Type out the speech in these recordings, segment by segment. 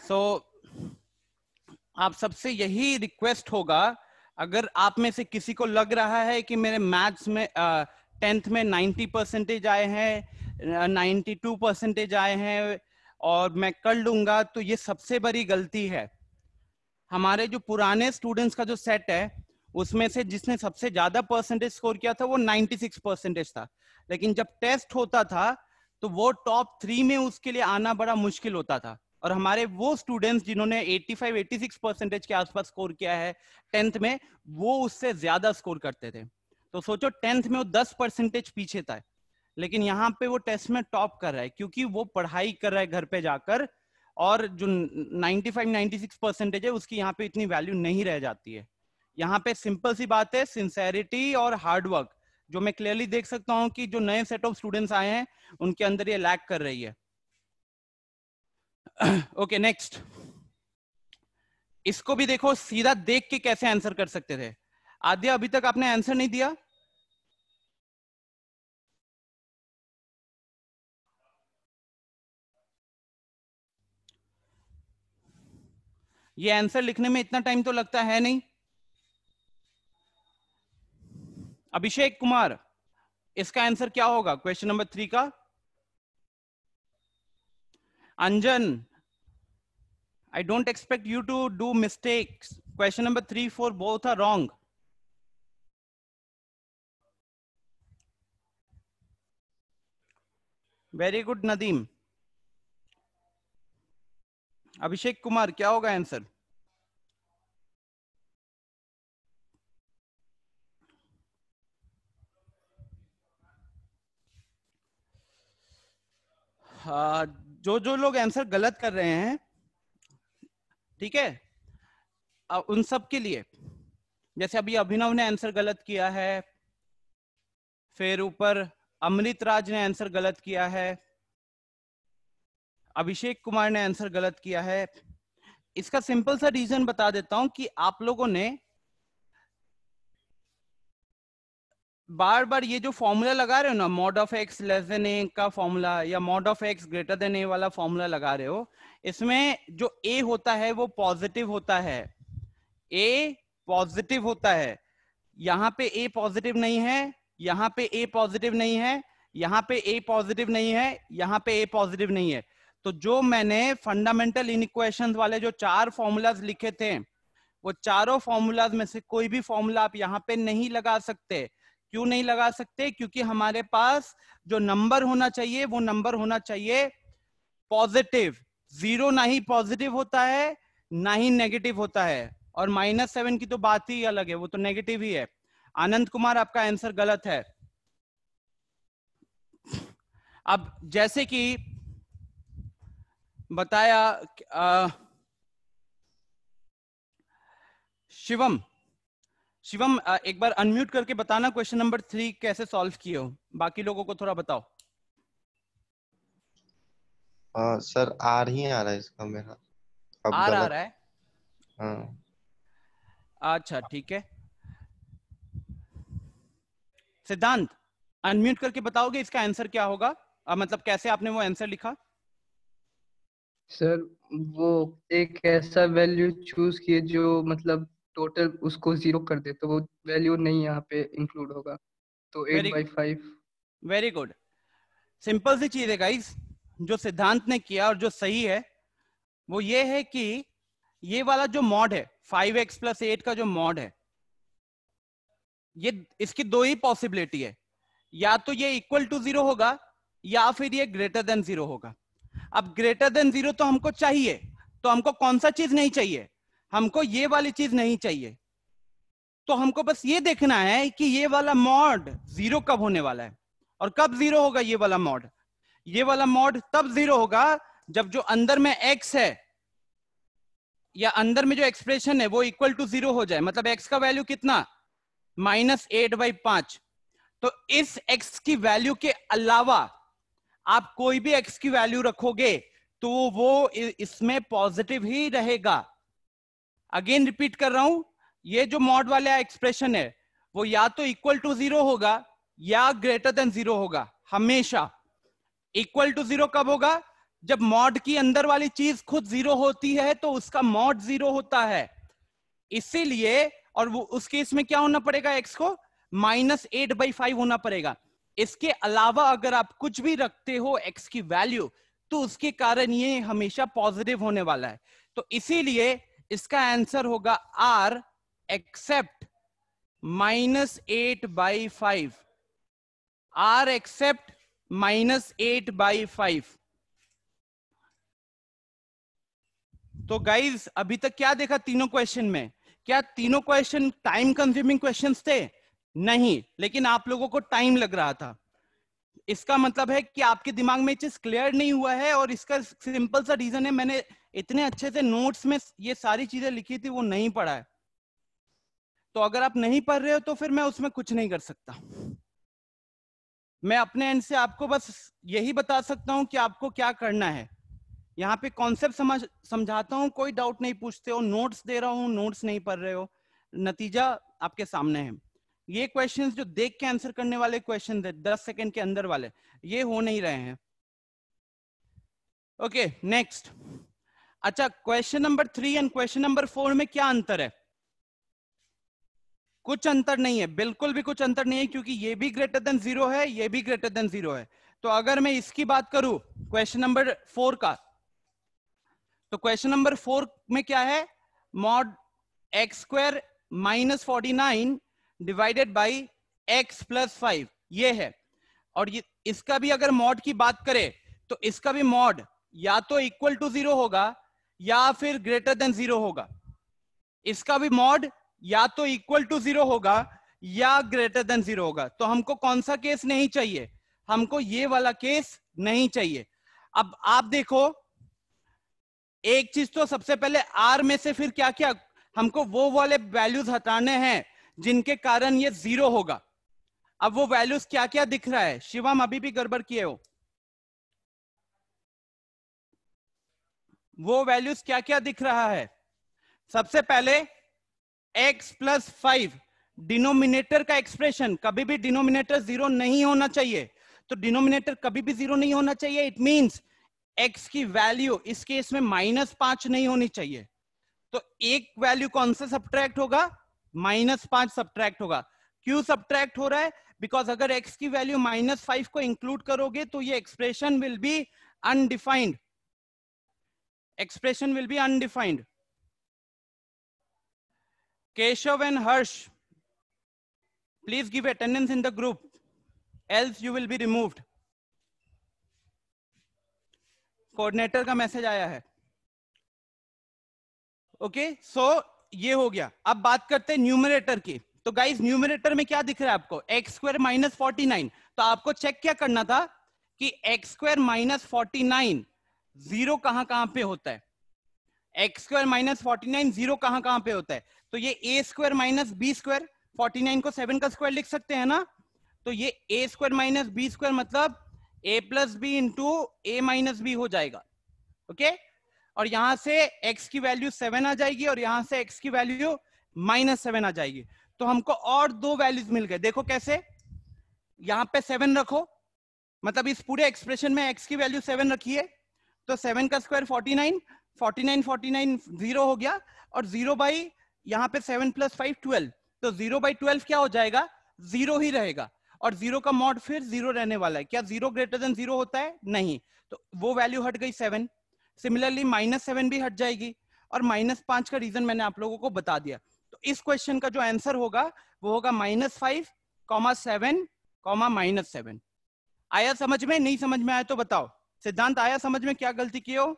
सो आप सबसे यही रिक्वेस्ट होगा, अगर आप में से किसी को लग रहा है कि मेरे मैथ्स में 10th में 90% आए हैं, 92% आए हैं और मैं कर लूंगा, तो ये सबसे बड़ी गलती है। हमारे जो पुराने स्टूडेंट्स का जो सेट है उसमें से जिसने सबसे ज्यादा परसेंटेज स्कोर किया था वो 96% था, लेकिन जब टेस्ट होता था तो वो टॉप 3 में उसके लिए आना बड़ा मुश्किल होता था। और हमारे वो स्टूडेंट्स जिन्होंने 85-86% के आसपास स्कोर किया है 10th में, वो उससे ज्यादा स्कोर करते थे। तो सोचो 10th में वो 10% पीछे था, लेकिन यहाँ पे वो टेस्ट में टॉप कर रहा है क्योंकि वो पढ़ाई कर रहा है घर पे जाकर, और जो 95-96% है उसकी यहाँ पे इतनी वैल्यू नहीं रह जाती है। यहाँ पे सिंपल सी बात है, सिंसेरिटी और हार्डवर्क, जो मैं क्लियरली देख सकता हूँ कि जो नए सेट ऑफ स्टूडेंट्स आए हैं उनके अंदर ये लैक कर रही है। ओके नेक्स्ट, इसको भी देखो, सीधा देख के कैसे आंसर कर सकते थे। आद्या अभी तक आपने आंसर नहीं दिया। ये आंसर लिखने में इतना टाइम तो लगता है नहीं। अभिषेक कुमार, इसका आंसर क्या होगा क्वेश्चन नंबर 3 का? अंजन, I don't expect you to do mistakes. Question number 3, 4, both are wrong. Very good, Nadeem. Abhishek Kumar, क्या होगा आंसर? जो लोग आंसर गलत कर रहे हैं, ठीक है, उन सब के लिए, जैसे अभी अभिनव ने आंसर गलत किया है, फिर ऊपर अमृत राज ने आंसर गलत किया है, अभिषेक कुमार ने आंसर गलत किया है। इसका सिंपल सा रीजन बता देता हूं कि आप लोगों ने बार बार ये जो फॉर्मूला लगा रहे हो ना, mod of X less than A का फॉर्मूला या mod of X greater than A वाला फॉर्मूला लगा रहे हो, इसमें जो ए होता है वो पॉजिटिव होता है, ए पॉजिटिव होता है। यहां पे ए पॉजिटिव नहीं है, यहां पे ए पॉजिटिव नहीं है, यहां पे ए पॉजिटिव नहीं है, यहां पे ए पॉजिटिव नहीं है। तो जो मैंने फंडामेंटल इनइक्वेशंस वाले जो 4 फॉर्मूलाज लिखे थे, वो चारों फॉर्मूलाज में से कोई भी फॉर्मूला आप यहां पे नहीं लगा सकते। क्यों नहीं लगा सकते? क्योंकि हमारे पास जो नंबर होना चाहिए वो नंबर होना चाहिए पॉजिटिव। 0 ना ही पॉजिटिव होता है ना ही नेगेटिव होता है, और -7 की तो बात ही अलग है, वो तो नेगेटिव ही है। आनंद कुमार, आपका आंसर गलत है। अब जैसे कि बताया शिवम, शिवम एक बार अनम्यूट करके बताना क्वेश्चन नंबर 3 कैसे सॉल्व किए हो, बाकी लोगों को थोड़ा बताओ। सर आर ही आ रहा है इसका मेरा, अब आर आ गलत। रहा है? हाँ अच्छा ठीक है। सिद्धांत, अनम्यूट करके बताओगे इसका आंसर क्या होगा, मतलब कैसे आपने वो आंसर लिखा? सर वो एक ऐसा वैल्यू चूज किए जो मतलब टोटल उसको 0 कर दे, तो वो वैल्यू नहीं यहाँ पे इंक्लूड होगा, तो 8/5। वेरी गुड, सिंपल सी चीज है गाइस। जो सिद्धांत ने किया और जो सही है वो ये है कि ये वाला जो मॉड है 5x + 8 का जो मॉड है, ये इसकी 2 ही पॉसिबिलिटी है, या तो ये इक्वल टू 0 होगा या फिर ये ग्रेटर देन 0 होगा। अब ग्रेटर देन 0 तो हमको चाहिए, तो हमको कौन सा चीज नहीं चाहिए? हमको ये वाली चीज नहीं चाहिए। तो हमको बस ये देखना है कि ये वाला मॉड 0 कब होने वाला है, और कब 0 होगा ये वाला मॉड। ये वाला मॉड तब 0 होगा जब जो अंदर में x है या अंदर में जो एक्सप्रेशन है वो इक्वल टू 0 हो जाए। मतलब x का वैल्यू कितना? -8/5। तो इस x की वैल्यू के अलावा आप कोई भी x की वैल्यू रखोगे तो वो इसमें पॉजिटिव ही रहेगा। अगेन रिपीट कर रहा हूं, ये जो मॉड वाला एक्सप्रेशन है वो या तो इक्वल टू 0 होगा या ग्रेटर देन 0 होगा। हमेशा इक्वल टू 0 कब होगा? जब मॉड की अंदर वाली चीज खुद 0 होती है तो उसका मॉड 0 होता है, इसीलिए। और वो उस केस में क्या होना पड़ेगा, x को -8/5 होना पड़ेगा। इसके अलावा अगर आप कुछ भी रखते हो x की वैल्यू, तो उसके कारण ये हमेशा पॉजिटिव होने वाला है। तो इसीलिए इसका आंसर होगा r एक्सेप्ट -8/5, r एक्सेप्ट -8/5। तो गाइज अभी तक क्या देखा तीनों क्वेश्चन में? क्या तीनों क्वेश्चन टाइम कंज्यूमिंग क्वेश्चंस थे? नहीं, लेकिन आप लोगों को टाइम लग रहा था। इसका मतलब है कि आपके दिमाग में चीज क्लियर नहीं हुआ है, और इसका सिंपल सा रीजन है, मैंने इतने अच्छे से नोट्स में ये सारी चीजें लिखी थी, वो नहीं पढ़ा है। तो अगर आप नहीं पढ़ रहे हो तो फिर मैं उसमें कुछ नहीं कर सकता। मैं अपने एंड से आपको बस यही बता सकता हूं कि आपको क्या करना है। यहाँ पे कॉन्सेप्ट समझाता हूँ, कोई डाउट नहीं पूछते हो, नोट्स दे रहा हूँ, नोट्स नहीं पढ़ रहे हो, नतीजा आपके सामने है। ये क्वेश्चंस जो देख के आंसर करने वाले क्वेश्चन है 10 सेकंड के अंदर वाले, ये हो नहीं रहे हैं। Okay next. अच्छा, question number 3 and question number 4 में क्या अंतर है? कुछ अंतर नहीं है, बिल्कुल भी कुछ अंतर नहीं है, क्योंकि ये भी ग्रेटर देन 0 है, ये भी ग्रेटर देन 0 है। तो अगर मैं इसकी बात करूं क्वेश्चन नंबर 4 का, तो क्वेश्चन नंबर 4 में क्या है, mod x² -49 divided by x + 5 ये है। और ये इसका भी अगर मॉड की बात करें तो इसका भी मॉड या तो इक्वल टू 0 होगा या फिर ग्रेटर देन 0 होगा। इसका भी मॉड या तो इक्वल टू 0 होगा या ग्रेटर देन 0 होगा। तो हमको कौन सा केस नहीं चाहिए? हमको ये वाला केस नहीं चाहिए। अब आप देखो, एक चीज तो सबसे पहले आर में से फिर क्या क्या हमको वो वाले वैल्यूज हटाने हैं जिनके कारण ये 0 होगा। अब वो वैल्यूज क्या क्या दिख रहा है? शिवम अभी भी गड़बड़ किए हो, वो वैल्यूज क्या क्या दिख रहा है? सबसे पहले x + 5 डिनोमिनेटर का एक्सप्रेशन, कभी भी डिनोमिनेटर 0 नहीं होना चाहिए। तो डिनोमिनेटर कभी भी 0 नहीं होना चाहिए, इट मींस x की वैल्यू इस केस में -5 नहीं होनी चाहिए। तो एक वैल्यू कौन सा सब्ट्रैक्ट होगा? -5 सब्ट्रैक्ट होगा। क्यों सब्ट्रैक्ट हो रहा है? बिकॉज अगर x की वैल्यू -5 को इंक्लूड करोगे तो ये expression will be undefined, expression will be undefined. Keshav and Harsh, please give attendance in the group, else you will be removed. Coordinator का मैसेज आया है। ओके सो ये हो गया। अब बात करते हैं न्यूमरेटर की। तो गाइस न्यूमरेटर में क्या दिख रहा है आपको? x² -49। तो आपको चेक क्या करना था कि x² -49 0 कहां पे होता है? x² -49 0 कहां पे होता है? तो ये a² - b², 49 को 7 का स्क्वायर लिख सकते हैं ना। तो ये a² - b² मतलब a + b × a - b हो जाएगा। ओके और यहां से x की वैल्यू 7 आ जाएगी और यहां से x की वैल्यू -7 आ जाएगी। तो हमको और दो वैल्यूज मिल गए। देखो कैसे, यहां पे 7 रखो, मतलब इस पूरे एक्सप्रेशन में x की वैल्यू 7 रखिए, तो 7 का स्क्वायर 49, 49 0 हो गया, और 0 बाई यहाँ पे 7 + 5 12, तो 0/12 क्या हो जाएगा? 0 ही रहेगा। और 0 का मॉड फिर 0 रहने वाला है। क्या 0 ग्रेटर देन 0 होता है? नहीं। तो वो वैल्यू हट गई 7। सिमिलरली -7 भी हट जाएगी, और -5 का रीजन मैंने आप लोगों को बता दिया। तो इस क्वेश्चन का जो आंसर होगा वो होगा -5, -7, -7। आया समझ में? नहीं समझ में आया तो बताओ। सिद्धांत आया समझ में? क्या गलती की हो?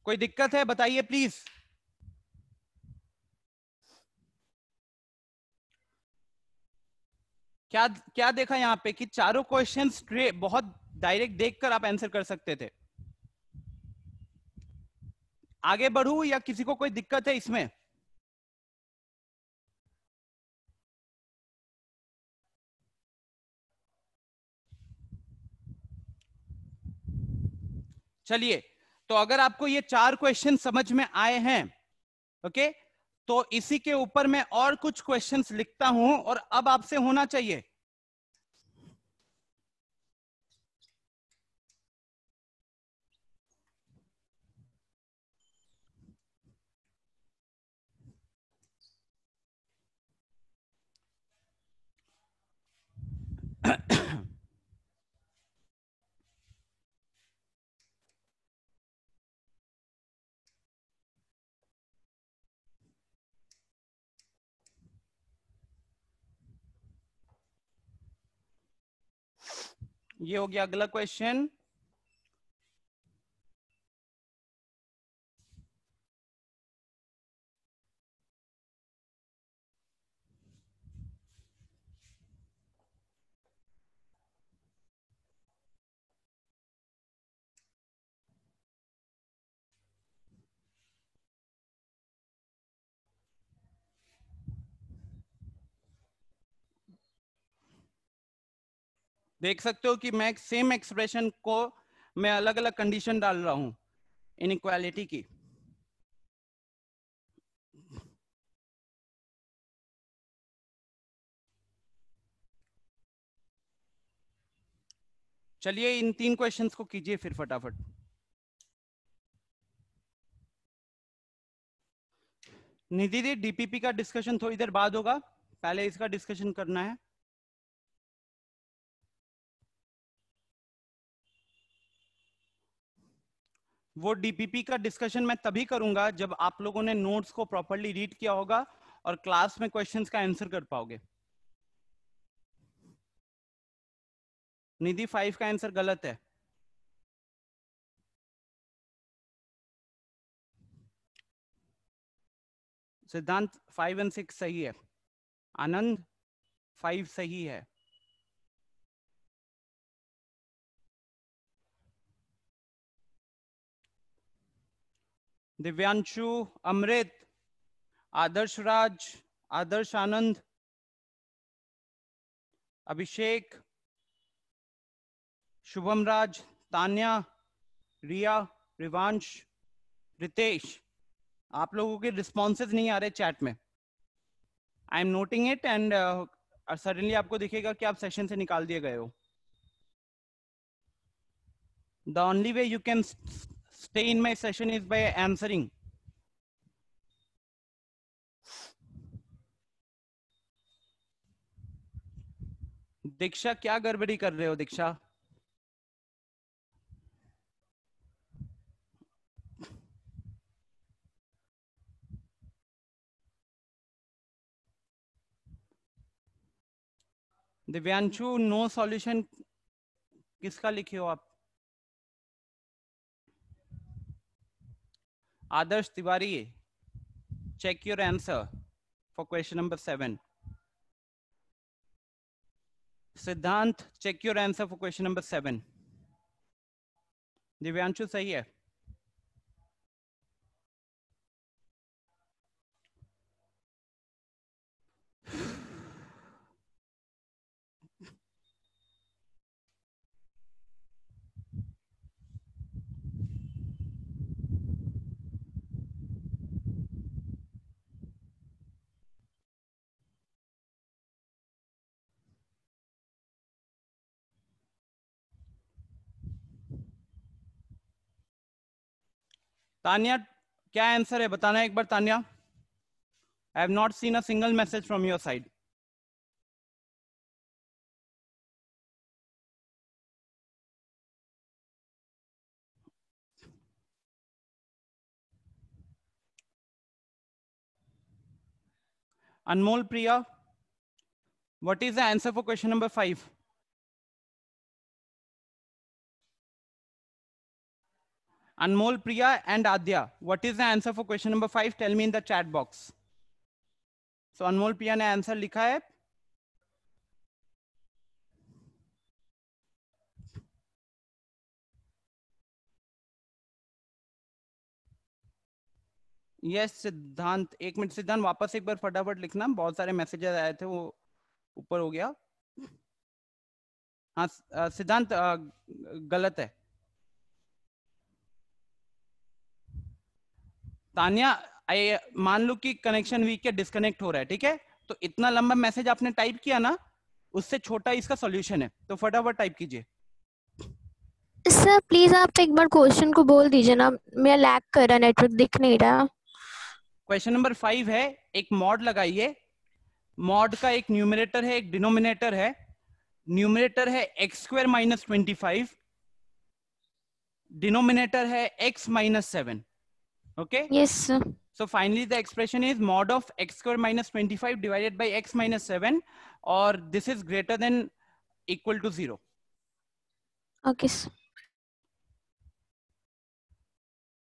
कोई दिक्कत है बताइए प्लीज। क्या क्या देखा यहाँ पे कि चारों क्वेश्चंस बहुत डायरेक्ट देखकर आप आंसर कर सकते थे। आगे बढ़ूं या किसी को कोई दिक्कत है इसमें? चलिए, तो अगर आपको ये 4 क्वेश्चन समझ में आए हैं, ओके, तो इसी के ऊपर मैं और कुछ क्वेश्चंस लिखता हूं और अब आपसे होना चाहिए। ये हो गया अगला क्वेश्चन। देख सकते हो कि मैं सेम एक्सप्रेशन को मैं अलग अलग कंडीशन डाल रहा हूं इनइक्वालिटी की। चलिए इन 3 क्वेश्चंस को कीजिए फिर फटाफट। निधि दी, डीपीपी का डिस्कशन थोड़ी देर बाद होगा, पहले इसका डिस्कशन करना है। वो डीपीपी का डिस्कशन मैं तभी करूंगा जब आप लोगों ने नोट्स को प्रॉपर्ली रीड किया होगा और क्लास में क्वेश्चंस का आंसर कर पाओगे। निधि 5 का आंसर गलत है। सिद्धांत 5 और 6 सही है। आनंद 5 सही है। दिव्यांशु, अमृत, आदर्श राज, आदर्श आनंद, अभिषेक, शुभम राज, तान्या, रिया, रिवांश, रितेश, आप लोगों के रिस्पॉन्सेज नहीं आ रहे चैट में। I am noting it and suddenly आपको दिखेगा कि आप सेशन से निकाल दिए गए हो। The only way you can stay in my session is by answering. Diksha, क्या गड़बड़ी कर रहे हो दीक्षा? दिव्यांशु, नो सॉल्यूशन किसका लिखे हो आप? आदर्श Tiwari, check your answer for question number 7. सिद्धांत, check your answer for question number 7. Divyanshu सही है। तान्या, क्या आंसर है बताना एक बार Tanya. I have not seen a single message from your side. Anmol Priya, what is the answer for question number 5? Anmol, Priya and Adya, what is the answer for question number 5? Tell me in the chat box. So Anmol Priya ने answer लिखा है। Yes सिद्धांत, एक minute सिद्धांत, वापस एक बार फटाफट लिखना, बहुत सारे मैसेजेस आए थे वो ऊपर हो गया। हाँ सिद्धांत गलत है। तान्या मान लो कि कनेक्शन वीक या डिस्कनेक्ट हो रहा है, ठीक है, तो इतना लंबा मैसेज आपने टाइप किया ना, उससे छोटा इसका सॉल्यूशन है, तो फटाफट टाइप कीजिए। सर प्लीज आप एक बार क्वेश्चन को बोल दीजिए ना, मेरा लैग कर रहा है, नेटवर्क दिख नहीं रहा। क्वेश्चन नंबर 5 है, एक मॉड लगाइए। मॉड का एक न्यूमरेटर है, एक डिनोमिनेटर है। न्यूमरेटर है x² - 25, डिनोमिनेटर है x - 7। Okay, yes sir. so finally the expression is mod of x² - 25 divided by x - 7, or this is greater than equal to 0. Okay sir.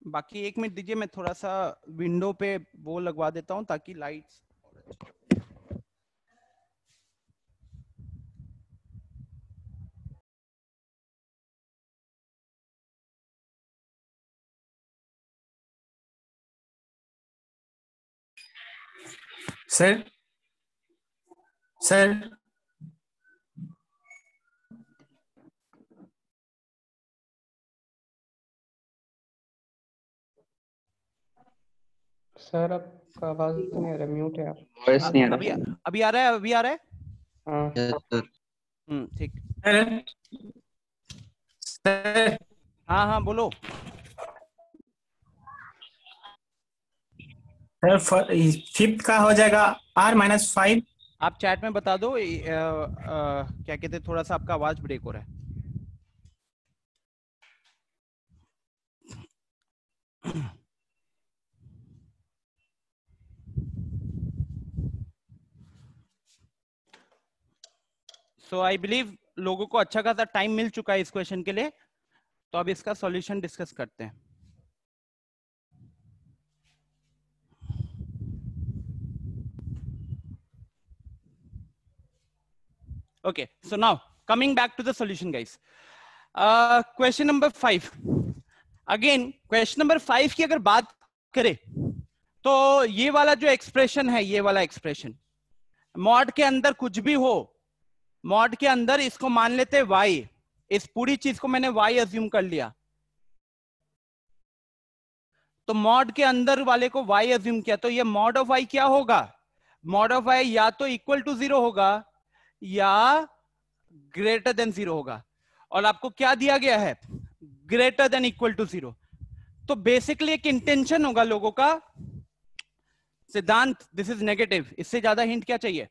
बाकी 1 minute दीजिए, मैं थोड़ा सा विंडो पे वो लगवा देता हूं ताकि लाइट्स। सर सर सर आपका आवाज नहीं आ रहा, म्यूट है आप। वॉइस नहीं आ अभी रहा। अभी आ रहा है, अभी आ रहा है। हाँ यस सर। ठीक। सर सर हाँ हाँ बोलो। सर फिफ्थ का हो जाएगा r-5। आप चैट में बता दो। क्या कहते हैं, थोड़ा सा आपका आवाज ब्रेक हो रहा है। सो आई बिलीव लोगों को अच्छा खासा टाइम मिल चुका है इस क्वेश्चन के लिए, तो अब इसका सॉल्यूशन डिस्कस करते हैं। Okay, so now coming back to the solution, guys. Question number 5. Again, question number 5 की अगर बात करें तो ये वाला जो एक्सप्रेशन है, ये वाला एक्सप्रेशन मॉड के अंदर कुछ भी हो, मॉड के अंदर इसको मान लेते हैं y, इस पूरी चीज को मैंने y अज्यूम कर लिया, तो मॉड के अंदर वाले को y अज्यूम किया, तो ये मॉड ऑफ y क्या होगा? मॉड ऑफ y या तो इक्वल टू 0 होगा या ग्रेटर देन 0 होगा, और आपको क्या दिया गया है? Greater than equal to 0। तो बेसिकली एक इंटेंशन होगा लोगों का, सिद्धांत दिस इज नेगेटिव, इससे ज्यादा हिंट क्या चाहिए?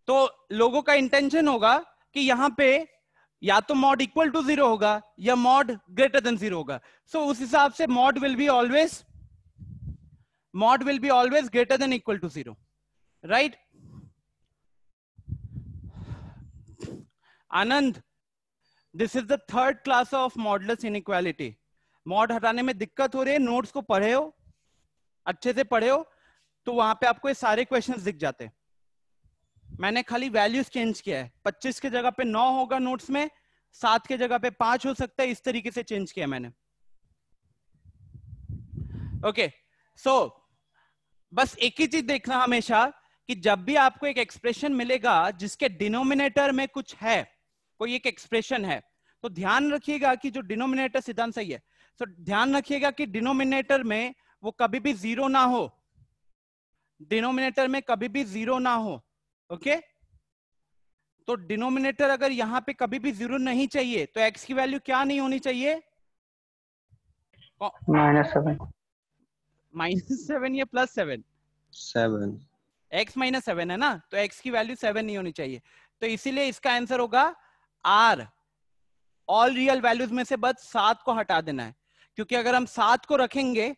तो लोगों का इंटेंशन होगा कि यहां पे या तो मॉड इक्वल टू 0 होगा या मॉड ग्रेटर देन 0 होगा। सो उस हिसाब से mod will be always greater than equal to 0, right? Anand, this is the third class of modless inequality. Mod हटाने में दिक्कत हो रही है, नोट्स को पढ़े हो, अच्छे से पढ़े हो, तो वहां पे आपको ये सारे क्वेश्चंस दिख जाते हैं। मैंने खाली वैल्यूज चेंज किया है, 25 के जगह पे 9 होगा नोट्स में, 7 के जगह पे 5 हो सकता है, इस तरीके से चेंज किया मैंने। ओके, सो बस एक ही चीज देखना हमेशा कि जब भी आपको एक एक्सप्रेशन मिलेगा जिसके डिनोमिनेटर में कुछ है, कोई एक एक्सप्रेशन है, तो ध्यान रखिएगा कि जो डिनोमिनेटर, सिद्धांत सही है, तो ध्यान रखिएगा कि डिनोमिनेटर में वो कभी भी 0 ना हो, डिनोमिनेटर में कभी भी 0 ना हो। ओके, तो डिनोमिनेटर अगर यहां पे कभी भी 0 नहीं चाहिए तो x की वैल्यू क्या नहीं होनी चाहिए? -7 -7 या +7? 7। x -7 है ना, तो x की वैल्यू 7 नहीं होनी चाहिए, तो इसीलिए इसका आंसर होगा r। ऑल रियल वैल्यूज में से बस 7 को हटा देना है, क्योंकि अगर हम 7 को रखेंगे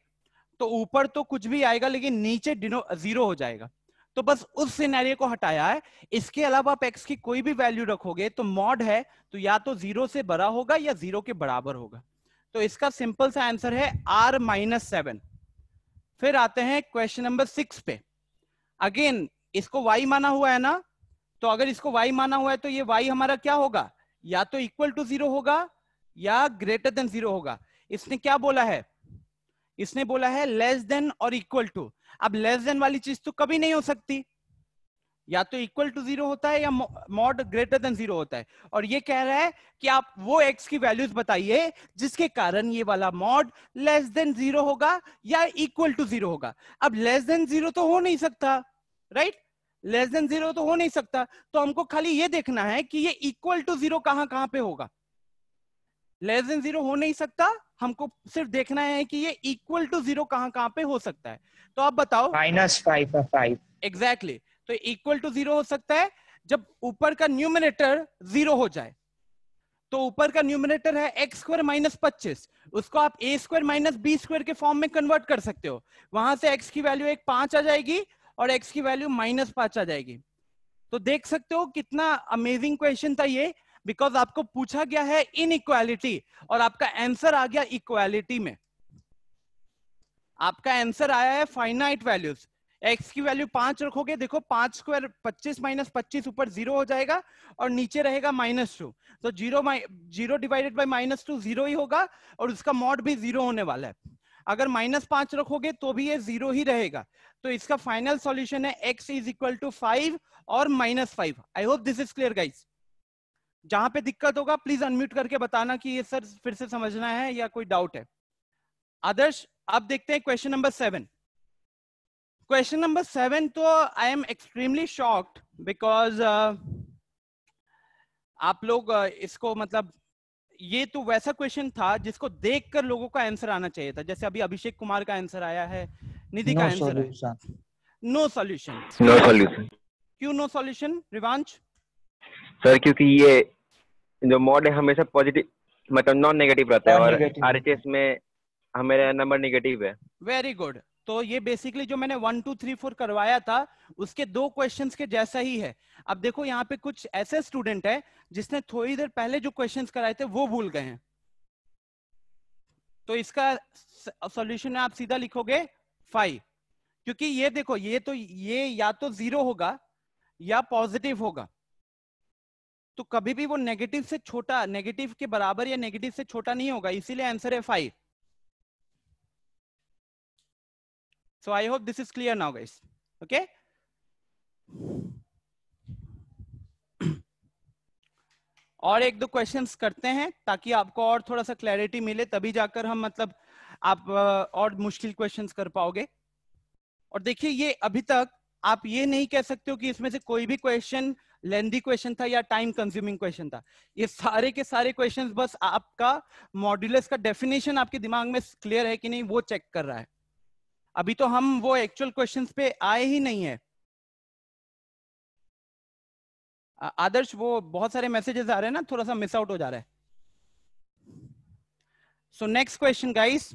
तो ऊपर तो कुछ भी आएगा लेकिन नीचे 0 हो जाएगा, तो बस उस सिनेरियो को हटाया है। इसके अलावा आप x की कोई भी वैल्यू रखोगे तो मॉड है तो या तो 0 से बड़ा होगा या 0 के बराबर होगा, तो इसका सिंपल सा आंसर है r -7। फिर आते हैं क्वेश्चन नंबर 6 पे। अगेन इसको y माना हुआ है ना, तो अगर इसको y माना हुआ है तो ये y हमारा क्या होगा? या तो इक्वल टू 0 होगा या ग्रेटर देन 0 होगा। इसने क्या बोला है? इसने बोला है लेस देन और इक्वल टू। अब लेस देन वाली चीज तो कभी नहीं हो सकती, या तो इक्वल टू 0 होता है या मॉड ग्रेटर देन 0 होता है। और ये कह रहा है कि आप वो x की वैल्यूज बताइए जिसके कारण ये वाला मॉड लेस देन 0 होगा या इक्वल टू 0 होगा। अब लेस देन 0 तो हो नहीं सकता, राइट? लेस देन 0 तो हो नहीं सकता, तो हमको खाली ये देखना है कि ये इक्वल टू 0 कहां पे होगा। लेस देन 0 हो नहीं सकता, हमको सिर्फ देखना है कि ये इक्वल टू 0 कहां पे हो सकता है। तो आप बताओ। -5 एग्जैक्टली। तो इक्वल टू 0 हो सकता है जब ऊपर का न्यूमरेटर 0 हो जाए। तो ऊपर का न्यूमरेटर है x स्क्वायर माइनस 25, उसको आप a square minus B square के फॉर्म में कन्वर्ट कर सकते हो। वहां से x की वैल्यू 5 आ जाएगी और x की वैल्यू -5 आ जाएगी। तो देख सकते हो कितना अमेजिंग क्वेश्चन था ये, बिकॉज आपको पूछा गया है इनइक्वालिटी और आपका आंसर आ गया इक्वालिटी में। आपका आंसर आया है फाइनाइट वैल्यूज। x की वैल्यू 5 रखोगे, देखो 5 स्क्वायर 25 माइनस 25 ऊपर 0 हो जाएगा और नीचे रहेगा -2। तो 0 डिवाइडेड बाय -2 0 ही होगा और उसका मॉड भी 0 होने वाला है। अगर -5 रखोगे तो भी ये 0 ही रहेगा। तो इसका फाइनल सॉल्यूशन है x इज इक्वल टू 5 और -5। I hope this is clear guys. जहां पे दिक्कत होगा प्लीज अनम्यूट करके बताना कि ये सर फिर से समझना है या कोई डाउट है। आदर्श, अब देखते हैं क्वेश्चन नंबर 7। क्वेश्चन नंबर 7 तो I am extremely shocked because आप लोग इसको मतलब ये तो वैसा क्वेश्चन था जिसको देखकर लोगों का आंसर आना चाहिए था। जैसे अभी अभिषेक कुमार का आंसर आया है, निधि का आंसर है नो सॉल्यूशन। No solution. क्यों नो सॉल्यूशन रिवांश? सर क्योंकि ये जो मॉड है हमेशा पॉजिटिव मतलब नॉन नेगेटिव रहता है और आरएचएस में हमारा नंबर नेगेटिव है। Very good. तो ये बेसिकली जो मैंने 1 2 3 4 करवाया था उसके 2 क्वेश्चंस के जैसा ही है। अब देखो यहाँ पे कुछ ऐसे स्टूडेंट है जिसने थोड़ी देर पहले जो क्वेश्चंस कराए थे वो भूल गए हैं। तो इसका सॉल्यूशन आप सीधा लिखोगे 5, क्योंकि ये देखो ये या तो 0 होगा या पॉजिटिव होगा। तो कभी भी वो नेगेटिव से छोटा, नेगेटिव के बराबर या नेगेटिव से छोटा नहीं होगा, इसीलिए आंसर है 5। So I hope this is clear now guys. Okay? और एक दो क्वेश्चंस करते हैं ताकि आपको और थोड़ा सा क्लैरिटी मिले, तभी जाकर हम मतलब आप और मुश्किल क्वेश्चंस कर पाओगे। और देखिए ये अभी तक आप ये नहीं कह सकते हो कि इसमें से कोई भी क्वेश्चन लेंथी क्वेश्चन था या टाइम कंज्यूमिंग क्वेश्चन था। ये सारे के सारे क्वेश्चंस बस आपका मॉड्यूलस का डेफिनेशन आपके दिमाग में क्लियर है कि नहीं वो चेक कर रहा है। अभी तो हम वो एक्चुअल क्वेश्चंस पे आए ही नहीं है। आदर्श वो बहुत सारे मैसेजेस आ रहे हैं ना, थोड़ा सा मिस आउट हो जा रहा है। So next question guys,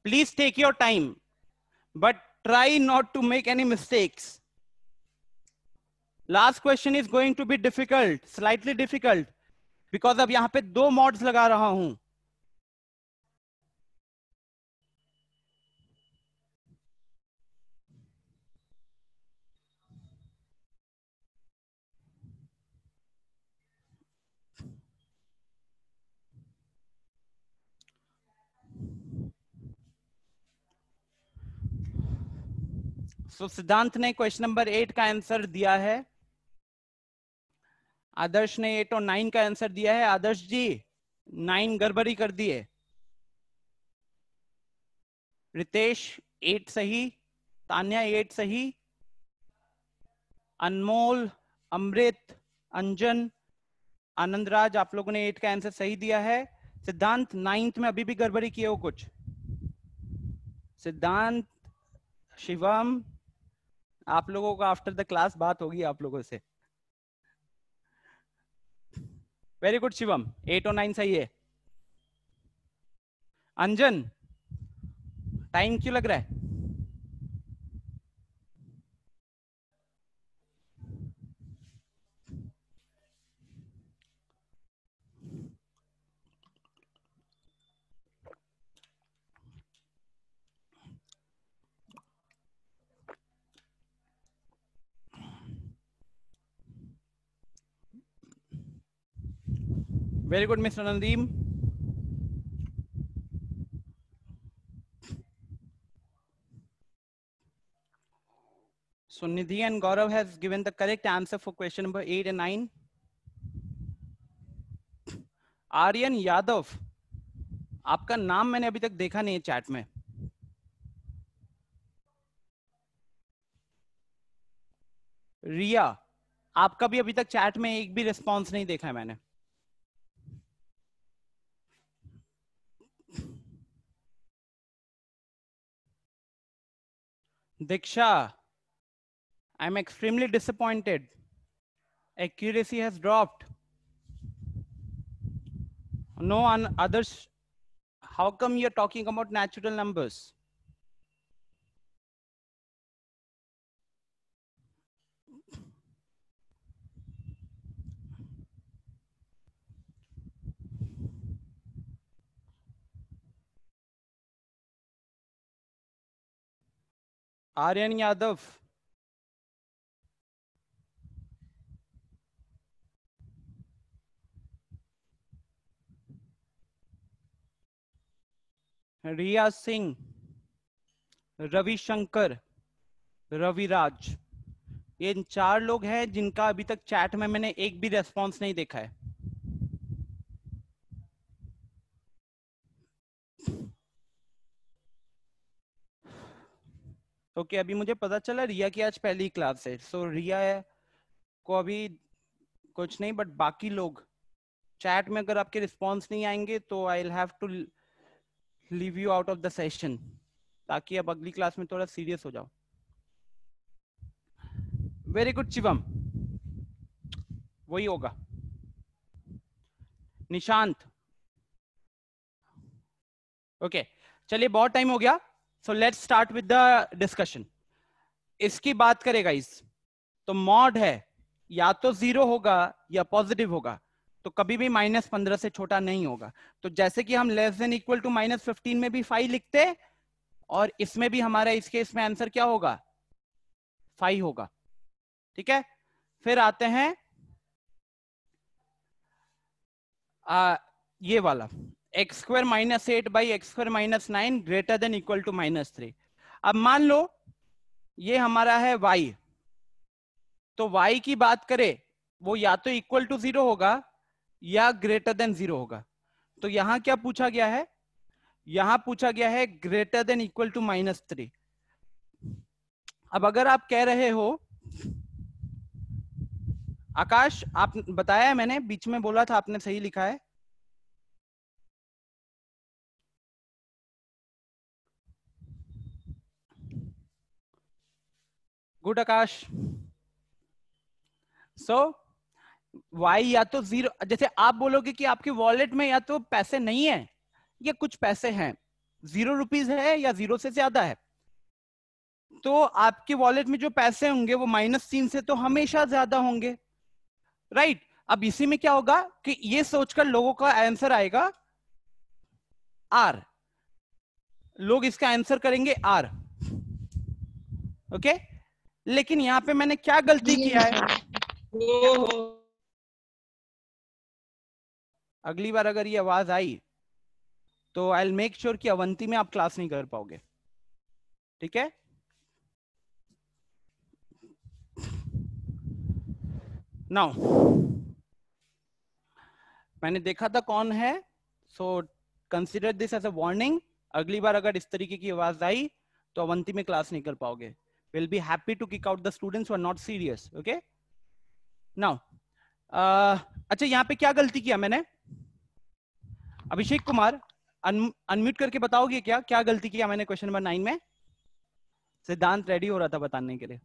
please take your time but try not to make any mistakes. Last question is going to be difficult, slightly difficult, because अब यहां पे 2 मॉड्स लगा रहा हूं। So, सिद्धांत ने क्वेश्चन नंबर 8 का आंसर दिया है, आदर्श ने 8 और 9 का आंसर दिया है। आदर्श जी 9 गड़बड़ी कर दिए। रितेश 8 सही, तान्या 8 सही, अनमोल, अमृत, अंजन, आनंदराज आप लोगों ने 8 का आंसर सही दिया है। सिद्धांत 9th में अभी भी गड़बड़ी किए हो कुछ? सिद्धांत, शिवम, आप लोगों को आफ्टर द क्लास बात होगी आप लोगों से। वेरी गुड शिवम, 8 और 9 सही है। अंजन, टाइम क्यों लग रहा है? Very good mister Nandeem. So Nidhi and Gaurav has given the correct answer for question number 8 and 9. Aryan Yadav, आपका नाम मैंने अभी तक देखा नहीं है चैट में। रिया, आपका भी अभी तक चैट में एक भी रिस्पॉन्स नहीं देखा है मैंने। दीक्षा, I'm extremely disappointed. Accuracy has dropped. No one others. How come you're talking about natural numbers? Aryan Yadav. रिया सिंह, रवि शंकर, रविराज, ये इन 4 लोग हैं जिनका अभी तक चैट में मैंने एक भी रेस्पॉन्स नहीं देखा है। ओके, अभी मुझे पता चला रिया की आज पहली क्लास है। सो रिया को अभी कुछ नहीं, बट बाकी लोग चैट में अगर आपके रिस्पॉन्स नहीं आएंगे तो I will have to leave you out of the session, ताकि अब अगली क्लास में थोड़ा सीरियस हो जाओ। वेरी गुड शिवम, वही होगा। निशांत, ओके चलिए बहुत टाइम हो गया, so let's start with the discussion. इसकी बात करेगा इस तो मॉड है या तो 0 होगा या पॉजिटिव होगा, तो कभी भी -15 से छोटा नहीं होगा। तो जैसे कि हम लेस देन इक्वल टू -15 में भी 5 लिखते, और इसमें भी हमारा इस केस में आंसर क्या होगा? 5 होगा। ठीक है, फिर आते हैं ये वाला x² - 8 / x² - 9 greater than equal to -3। अब मान लो ये हमारा है y, तो y की बात करें वो या तो इक्वल टू 0 होगा या ग्रेटर देन 0 होगा। तो यहां क्या पूछा गया है? यहां पूछा गया है ग्रेटर देन इक्वल टू -3। अब अगर आप कह रहे हो आकाश, आप बताया, मैंने बीच में बोला था, आपने सही लिखा है। गुड आकाश। सो y या तो 0, जैसे आप बोलोगे कि आपके वॉलेट में या तो पैसे नहीं है या कुछ पैसे हैं, 0 रुपीज है या 0 से ज्यादा है, तो आपके वॉलेट में जो पैसे होंगे वो -3 से तो हमेशा ज्यादा होंगे, राइट? अब इसी में क्या होगा कि ये सोचकर लोगों का आंसर आएगा R, लोग इसका आंसर करेंगे R। ओके, लेकिन यहां पे मैंने क्या गलती किया है? अगली बार अगर ये आवाज आई तो आई विल मेक श्योर कि अवंती में आप क्लास नहीं कर पाओगे। ठीक है, नाउ मैंने देखा था कौन है, so consider this as a warning. अगली बार अगर इस तरीके की आवाज आई तो अवंती में क्लास नहीं कर पाओगे। Will be happy to kick out the students who are not serious. Okay, now अच्छा, यहाँ पे क्या गलती किया मैंने? अभिषेक कुमार, अनम्यूट करके बताओगे क्या क्या गलती किया मैंने क्वेश्चन नंबर 9 में? सिद्धांत रेडी हो रहा था बताने के लिए।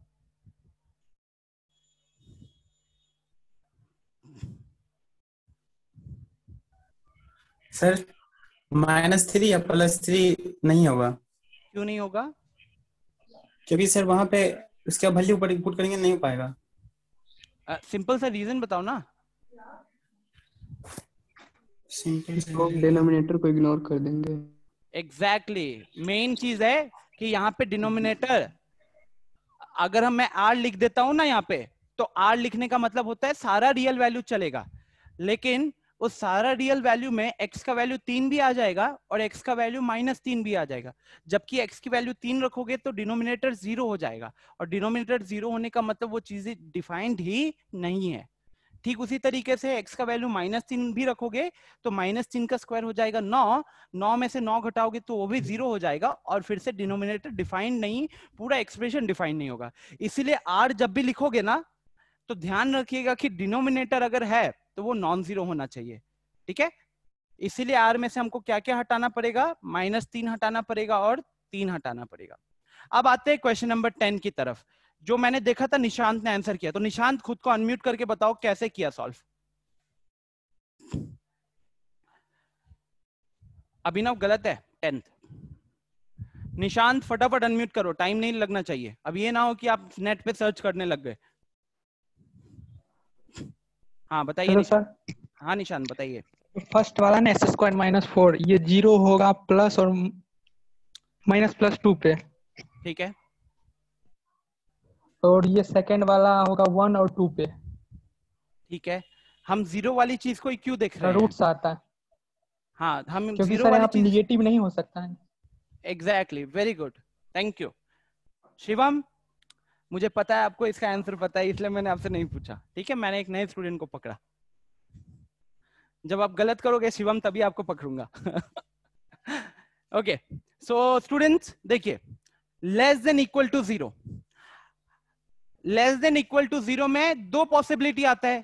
सर -3 या +3 नहीं होगा, क्यों नहीं होगा? क्योंकि सर वहां पे उसका वैल्यू पुट करेंगे नहीं हो पाएगा। सिंपल सा रीजन बताओ ना। सिंपल से तो डिनोमिनेटर को इग्नोर कर देंगे। एग्जैक्टली मेन चीज है कि यहाँ पे डिनोमिनेटर, अगर मैं आर लिख देता हूं ना यहाँ पे, तो आर लिखने का मतलब होता है सारा रियल वैल्यू चलेगा, लेकिन उस सारा रियल वैल्यू में x का वैल्यू 3 भी आ जाएगा और x का वैल्यू -3 भी आ जाएगा। जबकि x की वैल्यू 3 रखोगे तो डिनोमिनेटर 0 हो जाएगा, और डिनोमिनेटर 0 होने का मतलब वो चीजें डिफाइंड ही नहीं है। ठीक उसी तरीके से x का वैल्यू -3 भी रखोगे तो -3 का स्क्वायर हो जाएगा 9, 9 में से 9 घटाओगे तो वो भी 0 हो जाएगा, और फिर से डिनोमिनेटर डिफाइंड नहीं, पूरा एक्सप्रेशन डिफाइंड नहीं होगा। इसीलिए r जब भी लिखोगे ना तो ध्यान रखिएगा कि डिनोमिनेटर अगर है तो वो नॉन जीरो होना चाहिए। ठीक है, इसीलिए r में से हमको क्या क्या हटाना पड़ेगा, -3 हटाना पड़ेगा और 3 हटाना पड़ेगा। अब आते हैं क्वेश्चन नंबर 10 की तरफ, जो मैंने देखा था निशांत ने आंसर किया। तो निशांत खुद को अनम्यूट करके बताओ कैसे किया सॉल्व। अभिनव गलत है 10th। निशांत फटाफट अनम्यूट करो, टाइम नहीं लगना चाहिए। अब ये ना हो कि आप नेट पे सर्च करने लग गए। हाँ बताइए सर। हाँ निशांत बताइए। फर्स्ट वाला ना x² - 4 ये 0 होगा प्लस और -+2 पे। ठीक है, और ये सेकंड वाला होगा 1 और 2 पे। ठीक है, हम जीरो वाली चीज को क्यों देख रहे हैं? रूट्स आता है हाँ हम क्योंकि जीरो सर वाली यहाँ पे चीज, निगेटिव नहीं हो सकता है। Exactly, very good, thank you. Shivam, मुझे पता है आपको इसका आंसर पता है, इसलिए मैंने आपसे नहीं पूछा। ठीक है, मैंने एक नए स्टूडेंट को पकड़ा। जब आप गलत करोगे शिवम तभी आपको पकड़ूंगा। ओके, सो स्टूडेंट्स देखिए, less than equal to 0, less than equal to 0 में दो पॉसिबिलिटी आता है,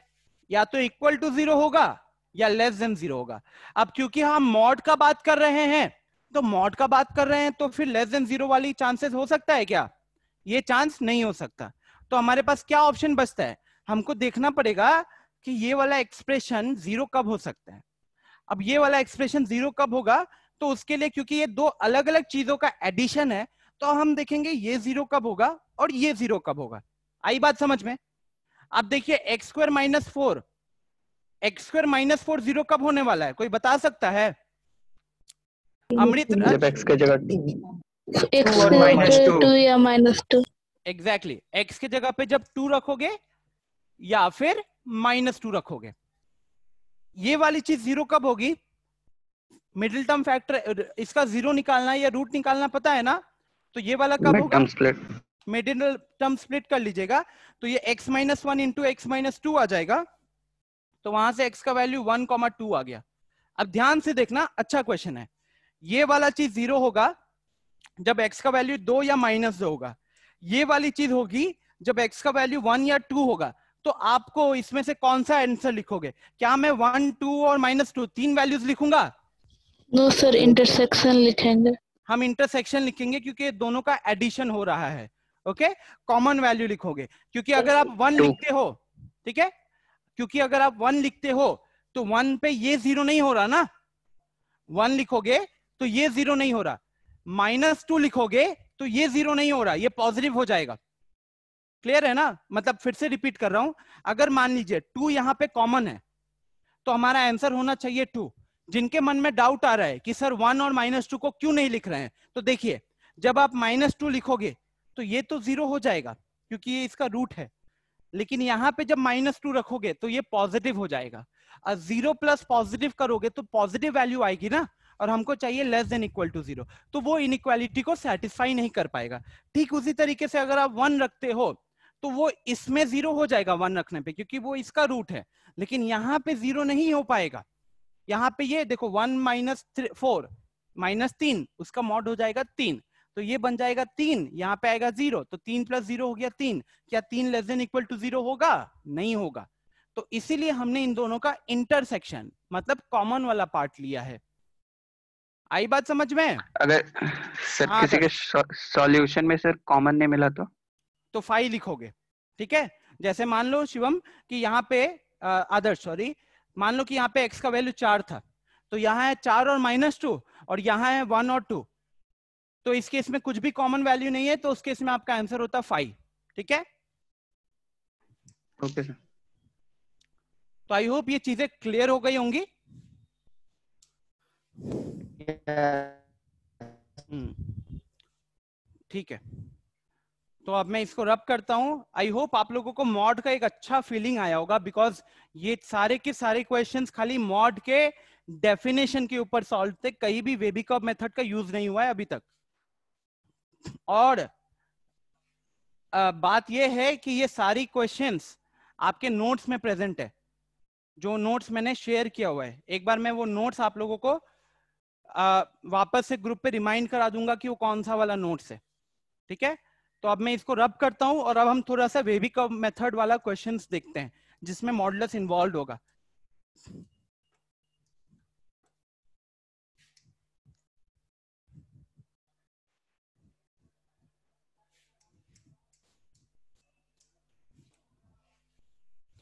या तो इक्वल टू 0 होगा या लेस देन 0 होगा। अब क्योंकि हम मॉड का बात कर रहे हैं, तो मॉड का बात कर रहे हैं तो फिर लेस देन 0 वाली चांसेस हो सकता है क्या? ये चांस नहीं हो सकता। तो हमारे पास क्या ऑप्शन बचता है? हमको देखना पड़ेगा कि ये वाला एक्सप्रेशन 0 कब हो सकता है। अब ये वाला एक्सप्रेशन 0 कब होगा, तो उसके लिए क्योंकि ये दो अलग अलग चीजों का एडिशन है, तो हम देखेंगे ये 0 कब होगा और ये 0 कब होगा। आई बात समझ में? अब देखिए x² - 4, x² - 4 0 कब होने वाला है, कोई बता सकता है? अमृत, जब x की जगह x के 2 या -2। एग्जैक्टली, x की जगह पे जब 2 रखोगे या फिर -2 रखोगे, ये वाली चीज 0 कब होगी? मिडिल टर्म फैक्टर, इसका 0 निकालना या रूट निकालना पता है ना? तो ये वाला कब होगा? मिडिल टर्म स्प्लिट कर लीजिएगा, तो ये x - 1 इंटू x - 2 आ जाएगा, तो वहां से x का वैल्यू 1,2 आ गया। अब ध्यान से देखना, अच्छा क्वेश्चन है। ये वाला चीज 0 होगा जब x का वैल्यू 2 या -2 होगा, ये वाली चीज होगी जब x का वैल्यू 1 या 2 होगा। तो आपको इसमें से कौन सा आंसर लिखोगे? क्या मैं 1, 2 और -2 तीन वैल्यूज लिखूंगा? नो सर, इंटरसेक्शन लिखेंगे। हम इंटरसेक्शन लिखेंगे क्योंकि दोनों का एडिशन हो रहा है। ओके, कॉमन वैल्यू लिखोगे, क्योंकि अगर आप 1 लिखते हो, ठीक है, क्योंकि अगर आप 1 लिखते हो तो 1 पे ये 0 नहीं हो रहा ना, 1 लिखोगे तो ये 0 नहीं हो रहा, -2 लिखोगे तो ये 0 नहीं हो रहा, ये पॉजिटिव हो जाएगा। क्लियर है ना? मतलब फिर से रिपीट कर रहा हूं, अगर मान लीजिए 2 यहां पे कॉमन है तो हमारा आंसर होना चाहिए 2। जिनके मन में डाउट आ रहा है कि सर 1 और -2 को क्यों नहीं लिख रहे हैं, तो देखिए जब आप -2 लिखोगे तो ये तो 0 हो जाएगा क्योंकि ये इसका रूट है, लेकिन यहां पे जब -2 रखोगे तो ये पॉजिटिव हो जाएगा। 0 प्लस पॉजिटिव करोगे तो पॉजिटिव वैल्यू आएगी ना, और हमको चाहिए लेस देन इक्वल टू 0, तो वो इनइक्वालिटी को सेटिस्फाई नहीं कर पाएगा। ठीक उसी तरीके से अगर आप 1 रखते हो तो वो इसमें 0 हो जाएगा 1 रखने पे, क्योंकि वो इसका रूट है, लेकिन यहाँ पे 0 नहीं हो पाएगा। यहाँ पे ये देखो 1 - 4 -3, उसका मॉड हो जाएगा 3, तो ये बन जाएगा 3, यहाँ पे आएगा 0, तो 3 + 0 हो गया 3। क्या 3 लेस देन इक्वल टू 0 होगा? नहीं होगा। तो इसीलिए हमने इन दोनों का इंटरसेक्शन मतलब कॉमन वाला पार्ट लिया है। आई बात समझ में? अगर सर किसी के सॉल्यूशन में सर कॉमन नहीं मिला तो 5 लिखोगे। ठीक है, जैसे मान लो शिवम कि यहाँ पे आदर्श, सॉरी, मान लो कि यहाँ पे x का वैल्यू 4 था, तो यहाँ है 4 और -2 और यहाँ है 1 और 2, तो इस केस में कुछ भी कॉमन वैल्यू नहीं है, तो उस केस में आपका आंसर होता 5। ठीक है, ओके सर। तो आई होप ये चीजें क्लियर हो गई होंगी। ठीक है, तो अब मैं इसको रब करता हूं। आई होप आप लोगों को मॉड का एक अच्छा फीलिंग आया होगा, बिकॉज ये सारे के सारे क्वेश्चंस खाली मॉड के डेफिनेशन के ऊपर सॉल्व थे, कहीं भी वेबिकॉब मेथड का यूज नहीं हुआ है अभी तक। और बात यह है कि ये सारी क्वेश्चंस आपके नोट्स में प्रेजेंट है, जो नोट्स मैंने शेयर किया हुआ है। एक बार मैं वो नोट्स आप लोगों को वापस से ग्रुप पे रिमाइंड करा दूंगा कि वो कौन सा वाला नोट्स है। ठीक है, तो अब मैं इसको रब करता हूं और अब हम थोड़ा सा वेबिकॉब मेथड वाला क्वेश्चंस देखते हैं जिसमें मॉडुलस इन्वॉल्व होगा।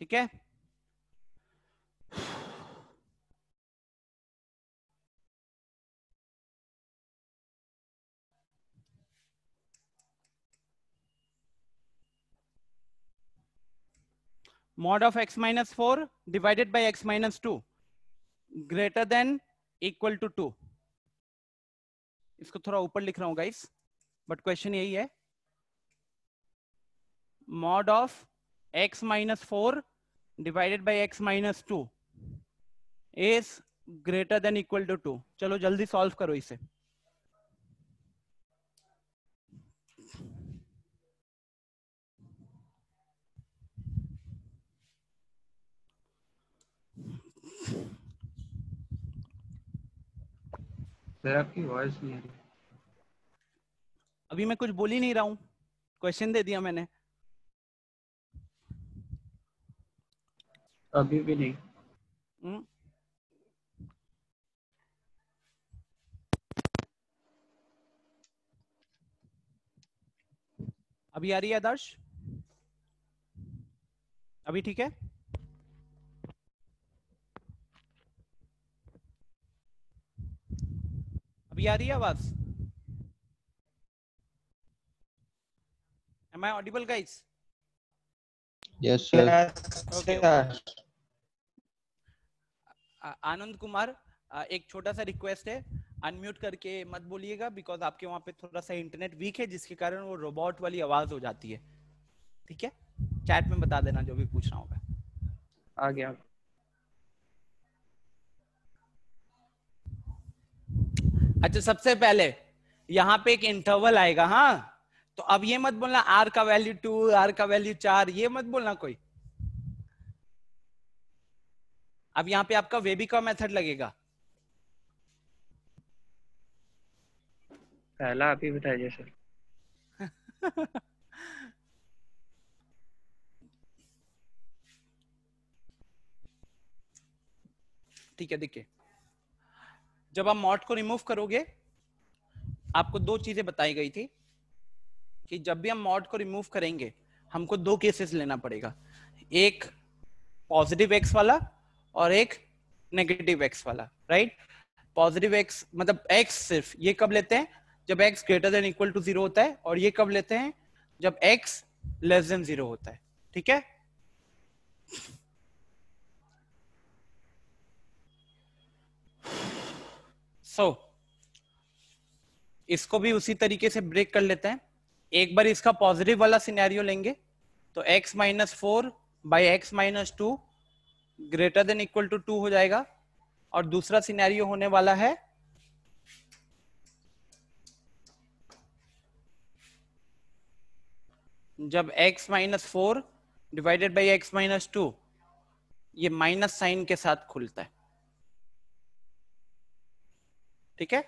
ठीक है, mod of x minus 4 divided by x minus 2 greater than equal to 2। इसको थोड़ा ऊपर लिख रहा हूं गाइस, बट क्वेश्चन यही है, mod of x minus 4 divided by x minus 2 is greater than equal to 2। चलो जल्दी सॉल्व करो इसे। सर आपकी वॉइस नहीं आ रही। अभी मैं कुछ बोल ही नहीं रहा हूं, क्वेश्चन दे दिया मैंने। अभी भी नहीं। अभी आ रही है आदर्श? अभी ठीक है? अभी आ रही है आवाज? Am I audible guys? Yes sir. Okay, Anand Kumar, एक छोटा सा रिक्वेस्ट है, अनम्यूट करके मत बोलिएगा, बिकॉज आपके वहां पे थोड़ा सा इंटरनेट वीक है, जिसके कारण वो रोबोट वाली आवाज हो जाती है। ठीक है, चैट में बता देना जो भी पूछना होगा। आ गया। अच्छा, सबसे पहले यहाँ पे एक इंटरवल आएगा। हाँ, तो अब ये मत बोलना r का वैल्यू 2, r का वैल्यू 4, ये मत बोलना कोई। अब यहाँ पे आपका वेबिकॉब मेथड लगेगा। पहला आप ही बताइए सर। ठीक है, देखिए, जब आप मॉड को रिमूव करोगे, आपको दो चीजें बताई गई थी कि जब भी हम मॉड को रिमूव करेंगे हमको दो केसेस लेना पड़ेगा, एक पॉजिटिव एक्स वाला और एक नेगेटिव एक्स वाला। राइट, पॉजिटिव एक्स मतलब एक्स सिर्फ, ये कब लेते हैं? जब x greater than equal to 0 होता है, और ये कब लेते हैं? जब एक्स लेस देन 0 होता है। ठीक है, इसको भी उसी तरीके से ब्रेक कर लेते हैं। एक बार इसका पॉजिटिव वाला सिनेरियो लेंगे तो x minus 4 by x minus 2 greater than equal to 2 हो जाएगा, और दूसरा सिनेरियो होने वाला है जब x minus 4 divided by x minus 2 ये माइनस साइन के साथ खुलता है। ठीक है,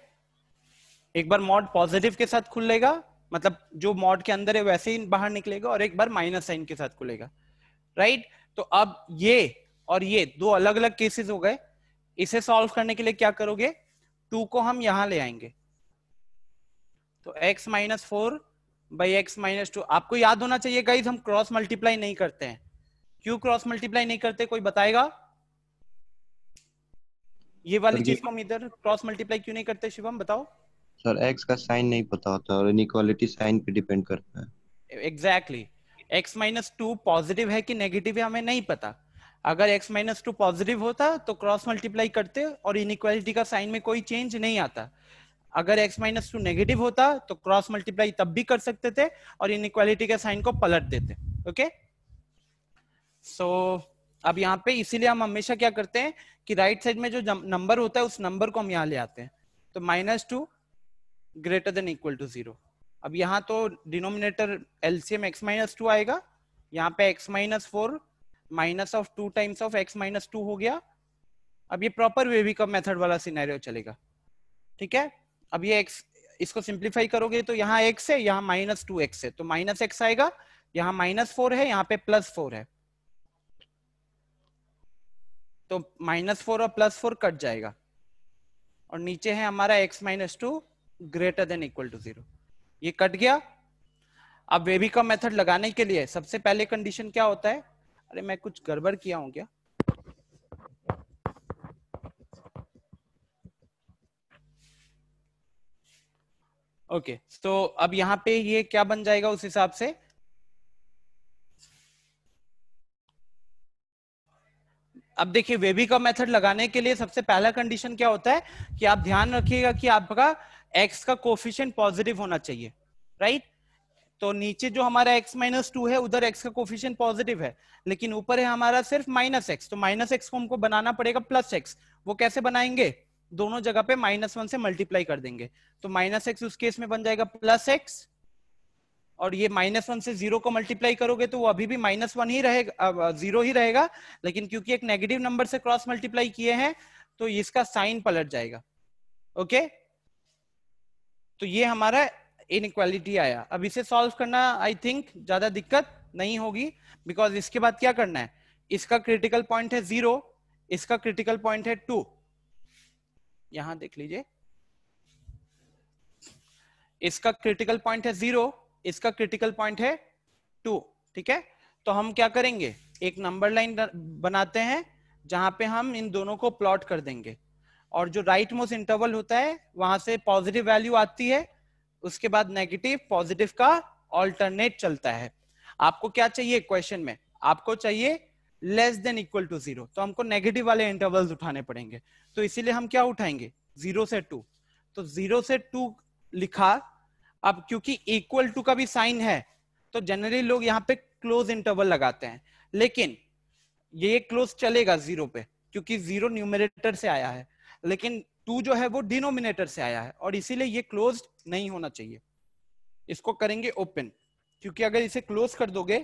एक बार मॉड पॉजिटिव के साथ खुलेगा, मतलब जो मॉड के अंदर है वैसे ही बाहर निकलेगा, और एक बार माइनस साइन के साथ खुलेगा। राइट, तो अब ये और ये दो अलग अलग केसेस हो गए। इसे सॉल्व करने के लिए क्या करोगे? 2 को हम यहां ले आएंगे, तो x minus 4 by x minus 2। आपको याद होना चाहिए गाइस, हम क्रॉस मल्टीप्लाई नहीं करते हैं। क्यों क्रॉस मल्टीप्लाई नहीं करते, कोई बताएगा? ये वाली सर, चीज को हम इधर क्रॉस मल्टीप्लाई क्यों नहीं करते शिवम, बताओ। सर एक्स का साइन नहीं पता होता और इनइक्वालिटी साइन पे डिपेंड करता है। Exactly x minus two positive है कि नेगेटिव है हमें नहीं पता। अगर x माइनस टू पॉजिटिव होता तो क्रॉस मल्टीप्लाई करते और इनइक्वालिटी का साइन में कोई चेंज नहीं आता। अगर x माइनस टू नेगेटिव होता तो क्रॉस मल्टीप्लाई तब भी कर सकते थे और इनइक्वालिटी के साइन को पलट देते। ओके सो अब यहाँ पे इसीलिए हम हमेशा क्या करते हैं कि राइट साइड में जो नंबर होता है उस नंबर को हम यहाँ ले आते हैं। तो -2 ग्रेटर देन इक्वल टू 0। अब यहाँ तो denominator LCM x minus two आएगा, यहाँ पे x minus 4 minus of 2 times of x minus 2 हो गया। अब ये प्रॉपर वेवी कप मेथड वाला सिनेरियो चलेगा, ठीक है। अब ये x इसको सिंप्लीफाई करोगे तो यहाँ x है, यहाँ -2x है, तो -x आएगा, यहाँ -4 है, यहाँ पे +4 है, तो -4 और +4 कट जाएगा और नीचे है हमारा x minus 2 greater than equal to 0। ये कट गया। अब वेवी का मेथड लगाने के लिए सबसे पहले कंडीशन क्या होता है, अरे मैं कुछ गड़बड़ किया हूं क्या, ओके तो अब यहाँ पे ये क्या बन जाएगा उस हिसाब से, अब देखिए वेवी का मेथड लगाने के लिए सबसे पहला कंडीशन क्या होता है कि आप ध्यान रखिएगा कि आपका x का कोफिशिएंट पॉजिटिव होना चाहिए, राइट। तो नीचे जो हमारा x माइनस 2 है उधर x का कोफिशिएंट पॉजिटिव है, लेकिन ऊपर है हमारा सिर्फ -x, तो -x को हमको बनाना पड़ेगा +x। वो कैसे बनाएंगे, दोनों जगह पे -1 से मल्टीप्लाई कर देंगे, तो -x उस केस में बन जाएगा +x, और ये -1 से 0 को मल्टीप्लाई करोगे तो वो अभी भी -1 ही रहेगा, 0 ही रहेगा, लेकिन क्योंकि एक नेगेटिव नंबर से क्रॉस मल्टीप्लाई किए हैं तो इसका साइन पलट जाएगा। ओके तो ये हमारा इनइक्वालिटी आया। अब इसे सॉल्व करना आई थिंक ज्यादा दिक्कत नहीं होगी, बिकॉज इसके बाद क्या करना है, इसका क्रिटिकल पॉइंट है 0, इसका क्रिटिकल पॉइंट है 2, यहां देख लीजिए, इसका क्रिटिकल पॉइंट है 0, इसका क्रिटिकल पॉइंट है 2, ठीक है। तो हम क्या करेंगे, एक नंबर लाइन बनाते हैं जहां पे हम इन दोनों को प्लॉट कर देंगे, और जो राइट मोस्ट इंटरवल होता है वहां से पॉजिटिव वैल्यू आती है, उसके बाद नेगेटिव पॉजिटिव का ऑल्टरनेट चलता है। आपको क्या चाहिए क्वेश्चन में, आपको चाहिए लेस देन इक्वल टू 0, तो हमको नेगेटिव वाले इंटरवल्स उठाने पड़ेंगे, तो इसीलिए हम क्या उठाएंगे 0 से 2, तो 0 से 2 लिखा। अब क्योंकि इक्वल टू का भी साइन है तो जनरली लोग यहाँ पे क्लोज इंटरवल लगाते हैं, लेकिन ये क्लोज चलेगा 0 पे क्योंकि 0 न्यूमरेटर से आया है, लेकिन 2 जो है वो डिनोमिनेटर से आया है और इसीलिए ये क्लोज नहीं होना चाहिए। इसको करेंगे ओपन, क्योंकि अगर इसे क्लोज कर दोगे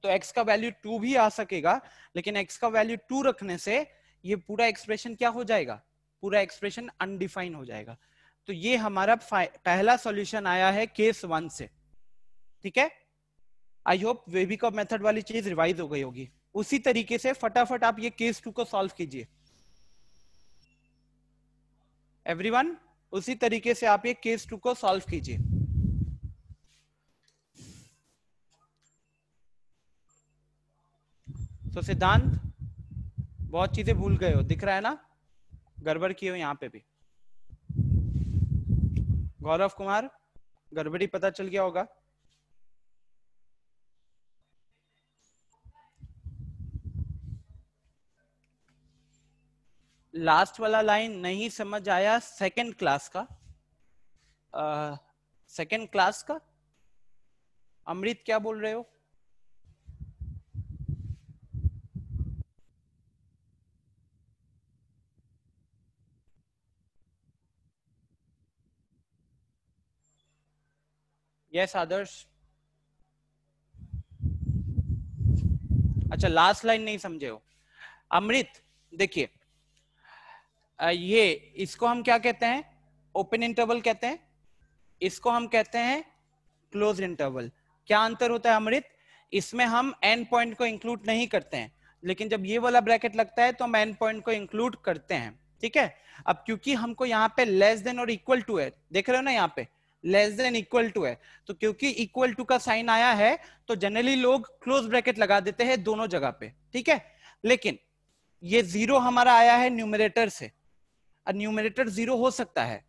तो x का वैल्यू 2 भी आ सकेगा, लेकिन x का वैल्यू 2 रखने से ये पूरा एक्सप्रेशन क्या हो जाएगा, पूरा एक्सप्रेशन अनडिफाइन हो जाएगा। तो ये हमारा पहला सॉल्यूशन आया है केस 1 से, ठीक है। आई होप वेवी का मेथड वाली चीज रिवाइज हो गई होगी। उसी तरीके से फटाफट आप ये केस 2 को सॉल्व कीजिए एवरीवन, उसी तरीके से आप ये केस 2 को सॉल्व कीजिए। तो सिद्धांत बहुत चीजें भूल गए हो, दिख रहा है ना, गड़बड़ किए हो यहाँ पे भी। गौरव कुमार गड़बड़ी पता चल गया होगा। लास्ट वाला लाइन नहीं समझ आया, सेकंड क्लास का, सेकंड क्लास का अमृत क्या बोल रहे हो? यस आदर्श, अच्छा लास्ट लाइन नहीं समझे हो। अमृत देखिए, ये इसको हम क्या कहते हैं, ओपन इंटरवल कहते हैं, इसको हम कहते हैं क्लोज इंटरवल। क्या अंतर होता है अमृत, इसमें हम एंड पॉइंट को इंक्लूड नहीं करते हैं, लेकिन जब ये वाला ब्रैकेट लगता है तो हम एंड पॉइंट को इंक्लूड करते हैं, ठीक है। अब क्योंकि हमको यहाँ पे लेस देन और इक्वल टू है, देख रहे हो ना यहाँ पे लेस देन इक्वल टू है, तो क्योंकि इक्वल टू का साइन आया है तो जनरली लोग क्लोज ब्रैकेट लगा देते हैं दोनों जगह पे, ठीक है। लेकिन ये 0 हमारा आया है न्यूमरेटर से, न्यूमरेटर 0 हो सकता है,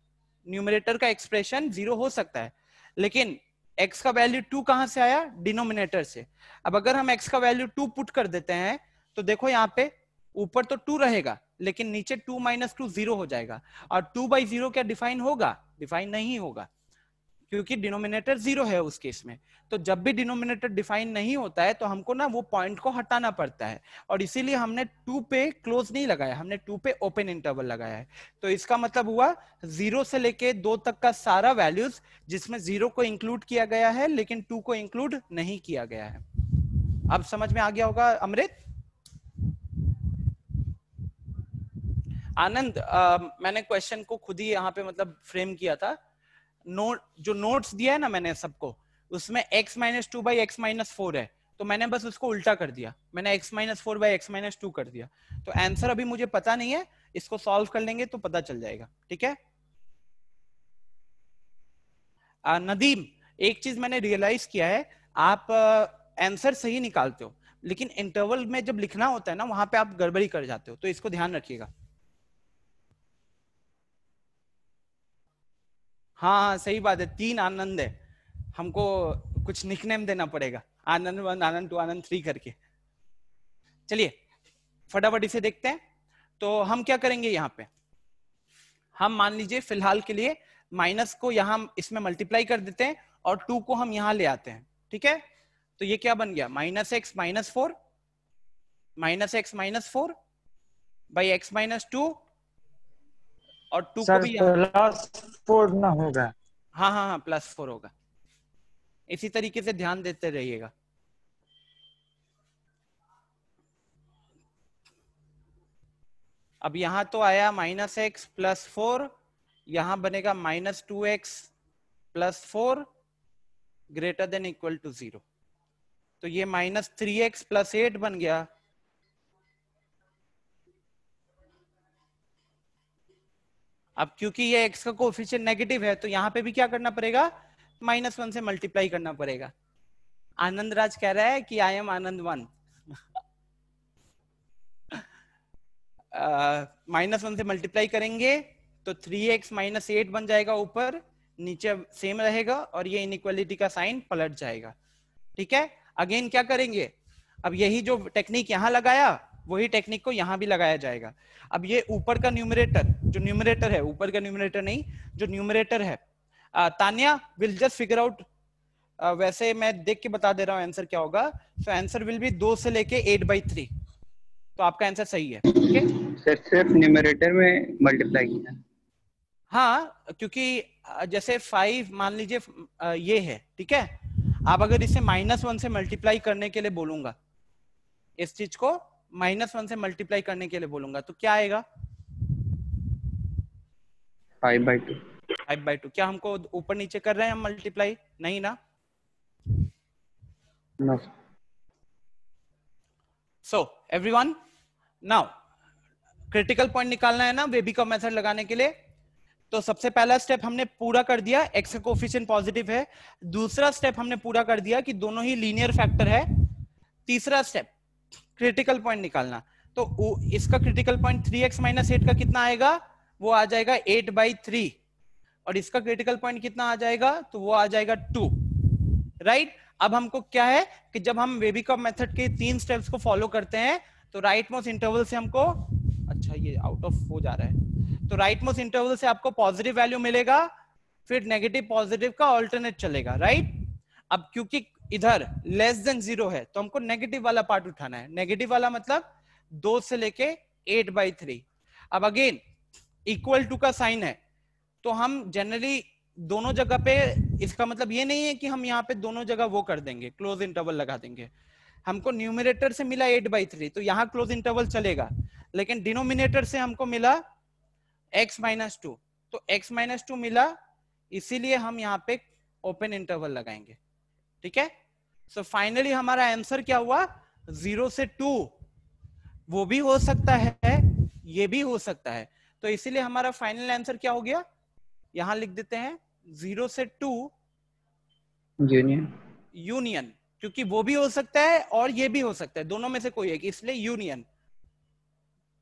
न्यूमरेटर का एक्सप्रेशन 0 हो सकता है, लेकिन x का वैल्यू 2 कहां से आया? डिनोमिनेटर से। अब अगर हम x का वैल्यू 2 पुट कर देते हैं तो देखो यहाँ पे ऊपर तो 2 रहेगा लेकिन नीचे 2 माइनस 2 0 हो जाएगा, और 2/0 क्या डिफाइन होगा? डिफाइन नहीं होगा, क्योंकि डिनोमिनेटर 0 है उस केस में। तो जब भी डिनोमिनेटर डिफाइन नहीं होता है तो हमको ना वो पॉइंट को हटाना पड़ता है, और इसीलिए हमने 2 पे क्लोज नहीं लगाया, हमने 2 पे ओपन इंटरवल लगाया है। तो इसका मतलब हुआ 0 से लेके 2 तक का सारा वैल्यूज जिसमें 0 को इंक्लूड किया गया है लेकिन 2 को इंक्लूड नहीं किया गया है। अब समझ में आ गया होगा अमृत? आनंद, मैंने क्वेश्चन को खुद ही यहाँ पे मतलब फ्रेम किया था। जो नोट्स दिया है ना मैंने सबको, उसमें x - 2 बाई x - 4 है, तो मैंने बस उसको उल्टा कर दिया, मैंने x - 4 बाई x - 2 कर दिया। तो आंसर अभी मुझे पता नहीं है, इसको सॉल्व कर लेंगे तो पता चल जाएगा। ठीक है नदीम, एक चीज मैंने रियलाइज किया है, आप आंसर सही निकालते हो लेकिन इंटरवल में जब लिखना होता है ना वहां पे आप गड़बड़ी कर जाते हो, तो इसको ध्यान रखिएगा। हाँ सही बात है, 3 आनंद है, हमको कुछ निकनेम देना पड़ेगा, आनंद 1, आनंद 2, आनंद 3 करके। चलिए फटाफट इसे देखते हैं। तो हम क्या करेंगे, यहाँ पे हम मान लीजिए फिलहाल के लिए माइनस को यहाँ इसमें मल्टीप्लाई कर देते हैं और 2 को हम यहाँ ले आते हैं। ठीक है, तो ये क्या बन गया? -x - 4 -x - 4 बाई x - 2 और 2 को भी +4 ना होगा। हाँ हाँ हाँ +4 होगा। इसी तरीके से ध्यान देते रहिएगा। अब यहां तो आया -x + 4, यहां बनेगा -2x + 4 > 0। तो ये -3x + 8 बन गया। अब क्योंकि ये x का कोएफिशिएंट नेगेटिव है तो यहाँ पे भी क्या करना पड़ेगा? -1 से मल्टीप्लाई करना पड़ेगा। आनंद राज कह रहा है कि आई एम आनंद 1। -1 से मल्टीप्लाई करेंगे तो 3x - 8 बन जाएगा, ऊपर नीचे सेम रहेगा और ये इनइक्वालिटी का साइन पलट जाएगा। ठीक है, अगेन क्या करेंगे? अब यही जो टेक्निक यहाँ लगाया वही टेक्निक को यहाँ भी लगाया जाएगा। अब ये ऊपर का न्यूमरेटर, जो न्यूमरेटर है, ऊपर का न्यूमरेटर नहीं, जो न्यूमरेटर है, Tanya will just figure out, वैसे मैं देख के बता दे रहा हूँ आंसर क्या होगा। सो आंसर विल बी 2 से लेके 8/3। तो आपका आंसर सही है। ओके सर, सिर्फ न्यूमरेटर में मल्टीप्लाई किया? हाँ, क्योंकि जैसे 5 मान लीजिए ये है, ठीक है, आप अगर इसे -1 से मल्टीप्लाई करने के लिए बोलूंगा, इस चीज को -1 से मल्टीप्लाई करने के लिए बोलूंगा तो क्या आएगा? 5/2। 5/2। क्या हमको ऊपर नीचे कर रहे हैं हम मल्टीप्लाई? नहीं ना। No. So everyone, now critical point निकालना है ना वेबिकॉम मेथड लगाने के लिए। तो सबसे पहला स्टेप हमने पूरा कर दिया, x का कोएफिशिएंट पॉजिटिव है। दूसरा स्टेप हमने पूरा कर दिया कि दोनों ही लीनियर फैक्टर है। तीसरा स्टेप क्रिटिकल पॉइंट निकालना। तो इसका क्रिटिकल पॉइंट 3x - 8 का कितना आएगा? वो आ जाएगा 8/3। और इसका क्रिटिकल पॉइंट कितना आ जाएगा? तो वो आ जाएगा 2। राइट, अब हमको क्या है कि जब हम वेबिकॉम मेथड के 3 स्टेप्स को फॉलो करते हैं तो राइट मोस्ट इंटरवल से हमको, अच्छा ये आउट ऑफ हो जा रहा है, तो राइट मोस्ट इंटरवल से आपको पॉजिटिव वैल्यू मिलेगा, फिर नेगेटिव पॉजिटिव का ऑल्टरनेट चलेगा। राइट, अब क्योंकि इधर <0 है तो हमको नेगेटिव वाला पार्ट उठाना है। नेगेटिव वाला मतलब 2 से लेके 8/3। अब अगेन इक्वल टू का साइन है तो हम जनरली दोनों जगह पे, इसका मतलब ये नहीं है कि हम यहाँ पे दोनों जगह वो कर देंगे, क्लोज इंटरवल लगा देंगे। हमको न्यूमरेटर से मिला 8/3 तो यहाँ क्लोज इंटरवल चलेगा, लेकिन डिनोमिनेटर से हमको मिला x - 2 तो x - 2 मिला, इसीलिए हम यहाँ पे ओपन इंटरवल लगाएंगे। ठीक है, सो फाइनली हमारा आंसर क्या हुआ? 0 से 2। वो भी हो सकता है, ये भी हो सकता है, तो इसीलिए हमारा फाइनल आंसर क्या हो गया? यहां लिख देते हैं 0 से 2 यूनियन, क्योंकि वो भी हो सकता है और ये भी हो सकता है, दोनों में से कोई एक, इसलिए यूनियन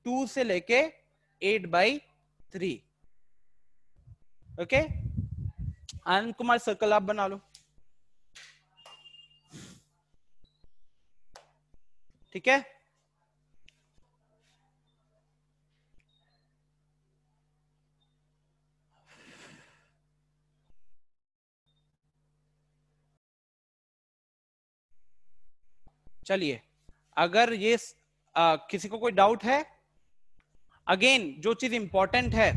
2 से लेके 8/3। 3। ओके, आनंद कुमार सर्कल आप बना लो, ठीक है। चलिए, अगर ये किसी को कोई डाउट है, अगेन जो चीज इंपॉर्टेंट है,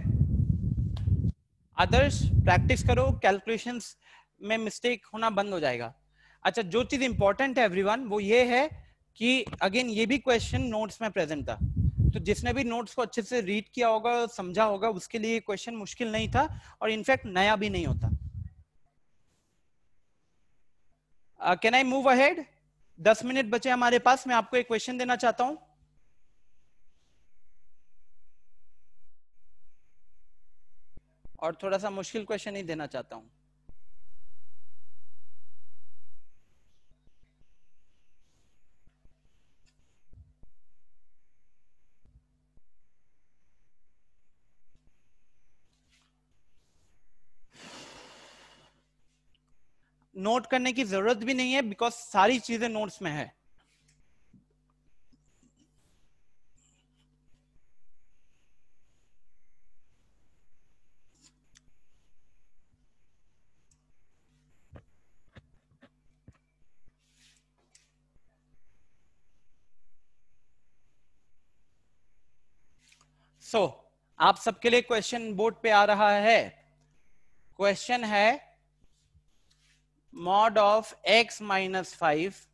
आदर्श प्रैक्टिस करो, कैलकुलेशंस में मिस्टेक होना बंद हो जाएगा। अच्छा, जो चीज इंपॉर्टेंट है एवरीवन, वो ये है कि अगेन ये भी क्वेश्चन नोट्स में प्रेजेंट था, तो जिसने भी नोट्स को अच्छे से रीड किया होगा, समझा होगा, उसके लिए क्वेश्चन मुश्किल नहीं था और इनफैक्ट नया भी नहीं होता। Can I move ahead? 10 minute बचे हमारे पास, मैं आपको एक क्वेश्चन देना चाहता हूं। और थोड़ा सा मुश्किल क्वेश्चन ही देना चाहता हूं। नोट करने की जरूरत भी नहीं है, बिकॉज सारी चीजें नोट्स में है। सो आप सबके लिए क्वेश्चन बोर्ड पे आ रहा है। क्वेश्चन है mod of x minus 5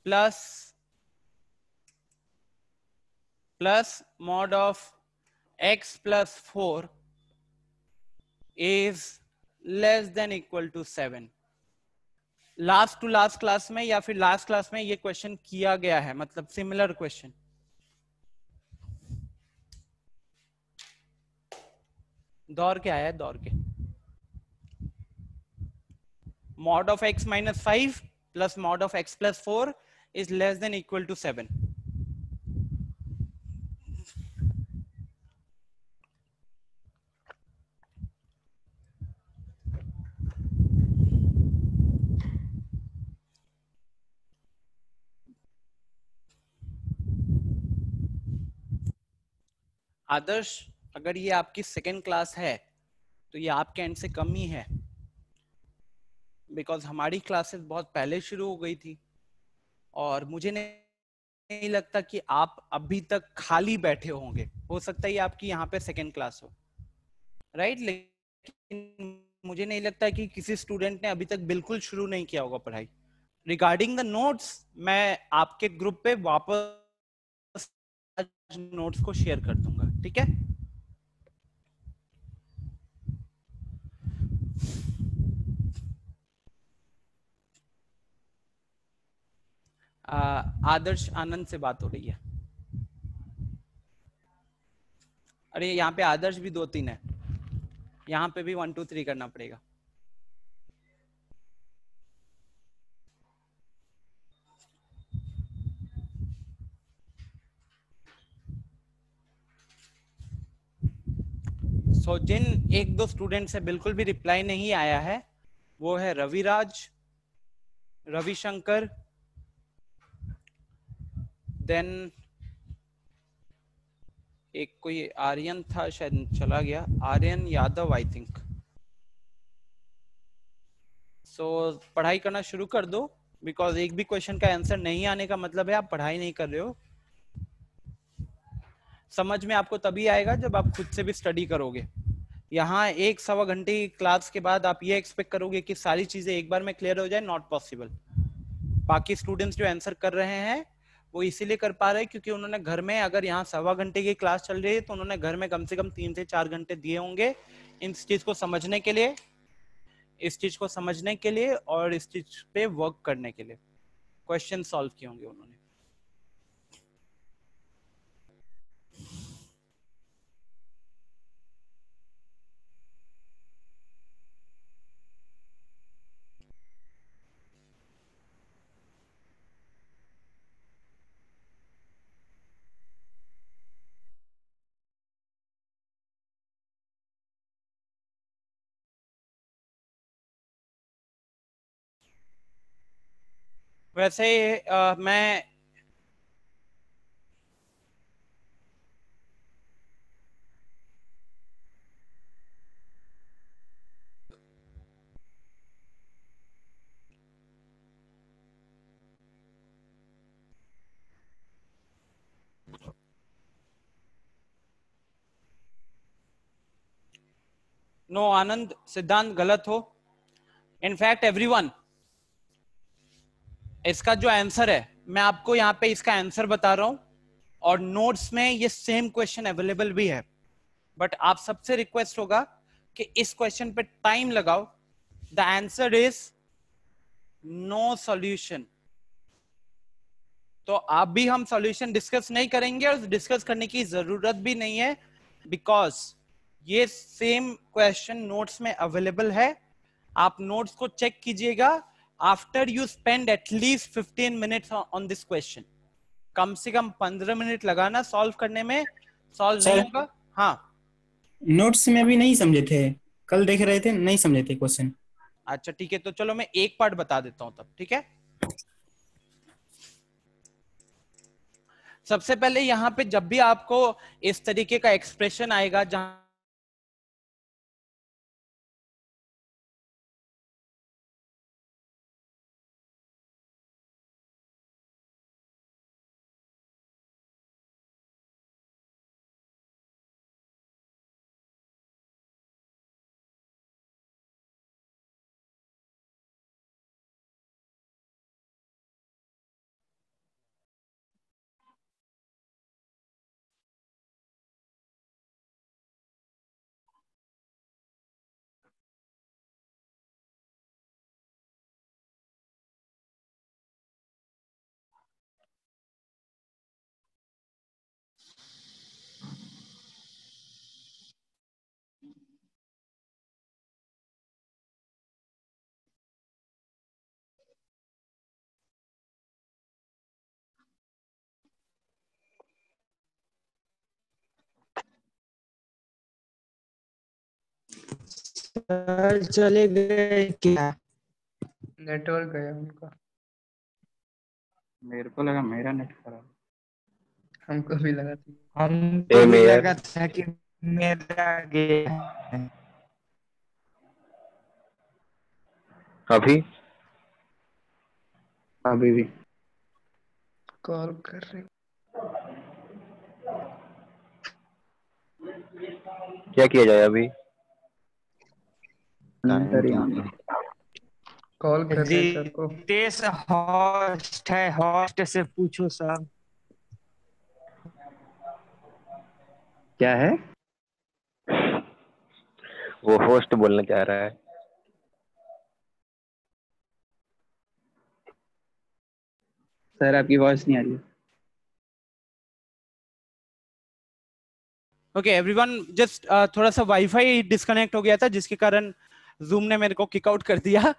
plus mod of x plus 4 is less than equal to 7। Last to last class में या फिर लास्ट क्लास में ये क्वेश्चन किया गया है, मतलब सिमिलर क्वेश्चन। दौड़ के आया है, दौड़ के। Mod of x minus 5 plus mod of x plus 4 is less than equal to 7। Aadarsh, अगर ये आपकी सेकेंड क्लास है तो ये आपके एंड से कम ही है, बिकॉज हमारी क्लासेस बहुत पहले शुरू हो गई थी और मुझे नहीं लगता कि आप अभी तक खाली बैठे होंगे। हो सकता है आपकी यहाँ पे सेकेंड क्लास हो, राइट? लेकिन मुझे नहीं लगता कि किसी स्टूडेंट ने अभी तक बिल्कुल शुरू नहीं किया होगा पढ़ाई। रिगार्डिंग द नोट्स, मैं आपके ग्रुप पे वापस नोट्स को शेयर कर दूंगा, ठीक है? आदर्श आनंद से बात हो रही है। अरे यहाँ पे आदर्श भी 2-3 है, यहाँ पे भी 1 2 3 करना पड़ेगा। सो जिन 1-2 स्टूडेंट से बिल्कुल भी रिप्लाई नहीं आया है, वो है रविराज, रविशंकर, देन एक कोई आर्यन था, शायद चला गया, आर्यन यादव आई थिंक। सो पढ़ाई करना शुरू कर दो, बिकॉज एक भी क्वेश्चन का आंसर नहीं आने का मतलब है आप पढ़ाई नहीं कर रहे हो। समझ में आपको तभी आएगा जब आप खुद से भी स्टडी करोगे। यहाँ 1-1.25 घंटे क्लास के बाद आप ये एक्सपेक्ट करोगे कि सारी चीजें एक बार में क्लियर हो जाए, नॉट पॉसिबल। बाकी स्टूडेंट्स जो आंसर कर रहे हैं वो इसीलिए कर पा रहे हैं क्योंकि उन्होंने घर में, अगर यहाँ 1.25 घंटे की क्लास चल रही है तो उन्होंने घर में कम से कम 3 से 4 घंटे दिए होंगे इस चीज को समझने के लिए, इस चीज को समझने के लिए और इस चीज पे वर्क करने के लिए। क्वेश्चन सॉल्व किए होंगे उन्होंने। वैसे मैं नो आनंद, सिद्धांत गलत हो। इनफैक्ट एवरीवन, इसका जो आंसर है मैं आपको यहाँ पे इसका आंसर बता रहा हूं और नोट्स में ये सेम क्वेश्चन अवेलेबल भी है, बट आप सबसे रिक्वेस्ट होगा कि इस क्वेश्चन पे टाइम लगाओ। The answer is no solution. तो आप भी हम सॉल्यूशन डिस्कस नहीं करेंगे और डिस्कस करने की जरूरत भी नहीं है, बिकॉज ये सेम क्वेश्चन नोट्स में अवेलेबल है। आप नोट्स को चेक कीजिएगा after you spend at least 15 minutes on this question. कम से कम 15 मिनट लगाना सॉल्व करने में, सॉल्व नहीं होगा। हाँ, नोट्स में भी नहीं समझे थे, कल देख रहे थे, नहीं समझे थे क्वेश्चन। अच्छा ठीक है, तो चलो मैं एक पार्ट बता देता हूं तब, ठीक है। सबसे पहले यहां पे जब भी आपको इस तरीके का एक्सप्रेशन आएगा जहां सर चले गए क्या? नेटवर्क गया उनका। मेरे को लगा मेरा नेट खराब। हमको भी लगा था। हमको भी लगा था कि मेरा गया है। अभी अभी भी कॉल कर रहे। क्या किया जाए अभी? कॉल कर रहे सर को। रितेश हॉस्ट है, हॉस्ट से पूछो सर। क्या है? वो होस्ट बोलना चाह रहा है। सर आपकी वॉइस नहीं आ रही। ओके एवरीवन, जस्ट थोड़ा सा वाईफाई डिस्कनेक्ट हो गया था जिसके कारण जूम ने मेरे को किक आउट कर दिया।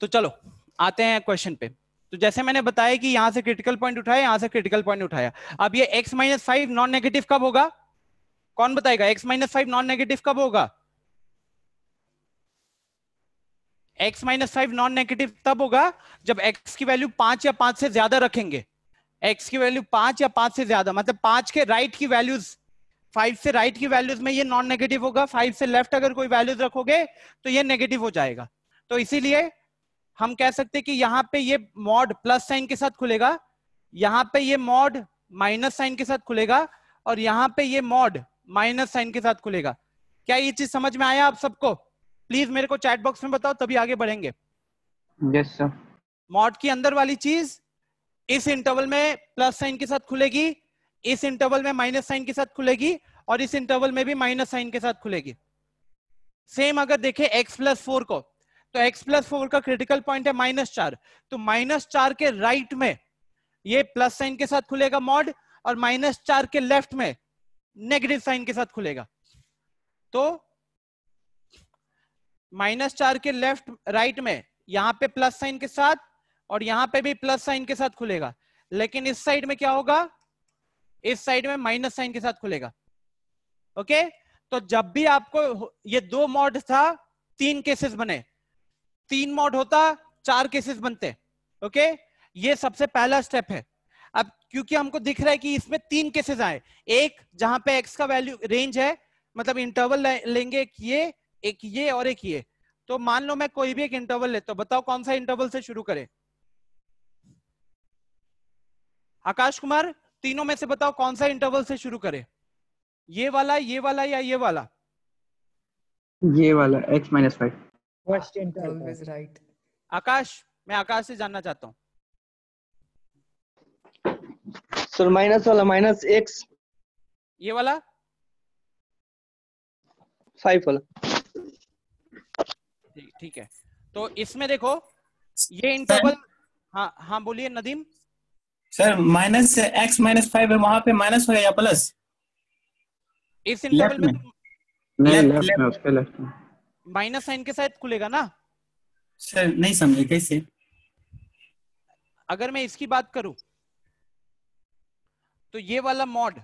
तो चलो आते हैं क्वेश्चन पे। तो जैसे मैंने बताया कि यहां से क्रिटिकल पॉइंट उठाया, यहां से क्रिटिकल पॉइंट उठाया। अब ये x-5 नॉन नेगेटिव कब होगा? कौन बताएगा x-5 नॉन नेगेटिव कब होगा? x-5 नॉन नेगेटिव तब होगा जब x की वैल्यू 5 या 5 से ज्यादा रखेंगे। x की वैल्यू 5 या 5 से ज्यादा, मतलब 5 के राइट की वैल्यूज, 5 से राइट की वैल्यूज में ये नॉन नेगेटिव होगा। 5 से लेफ्ट अगर कोई वैल्यूज रखोगे तो ये नेगेटिव हो जाएगा। तो इसीलिए हम कह सकते हैं कि यहाँ पे ये मॉड प्लस साइन के साथ खुलेगा, यहाँ पे ये मॉड माइनस साइन के साथ खुलेगा और यहाँ पे ये मॉड माइनस साइन के साथ खुलेगा। क्या ये चीज समझ में आया आप सबको? प्लीज मेरे को चैट बॉक्स में बताओ, तभी आगे बढ़ेंगे। Yes sir. मॉड की अंदर वाली चीज इस इंटरवल में प्लस साइन के साथ खुलेगी, इस इंटरवल में माइनस साइन के साथ खुलेगी और इस इंटरवल में भी माइनस साइन के साथ खुलेगी। सेम अगर देखें x+4 को, तो x+4 का क्रिटिकल पॉइंट है -4, तो -4 के राइट में ये प्लस साइन के साथ खुलेगा मॉड और -4 के लेफ्ट में नेगेटिव साइन के साथ खुलेगा। तो -4 के लेफ्ट राइट में यहां पे प्लस साइन के साथ और यहां पे भी प्लस साइन के साथ खुलेगा, लेकिन इस साइड में क्या होगा? इस साइड में माइनस साइन के साथ खुलेगा। ओके, तो जब भी आपको ये 2 मॉड था, 3 केसेस बने। 3 मॉड होता 4 केसेस बनते। ओके, ये सबसे पहला स्टेप है। अब क्योंकि हमको दिख रहा है कि इसमें 3 केसेस आए, एक जहां पे x का वैल्यू रेंज है, मतलब इंटरवल लेंगे एक ये और एक ये। तो मान लो मैं कोई भी एक इंटरवल लेता हूं, बताओ कौन सा इंटरवल से शुरू करें? आकाश कुमार, तीनों में से बताओ कौन सा इंटरवल से शुरू करें? ये वाला या ये वाला? ये वाला x-5। First interval. Always right. Akash, मैं आकाश से जानना चाहता हूँ। सर माइनस वाला, -x। ये वाला? 5 वाला। ठीक है, तो इसमें देखो ये इंटरवल, हाँ हाँ बोलिए नदीम। सर -x-5 है, वहां पे माइनस होगा या प्लस? इस इंटरवल में नहीं, लेफ्ट में, उसके लेफ्ट में माइनस साइन के साथ खुलेगा ना? सर नहीं समझे कैसे? अगर मैं इसकी बात करूं तो ये वाला मॉड,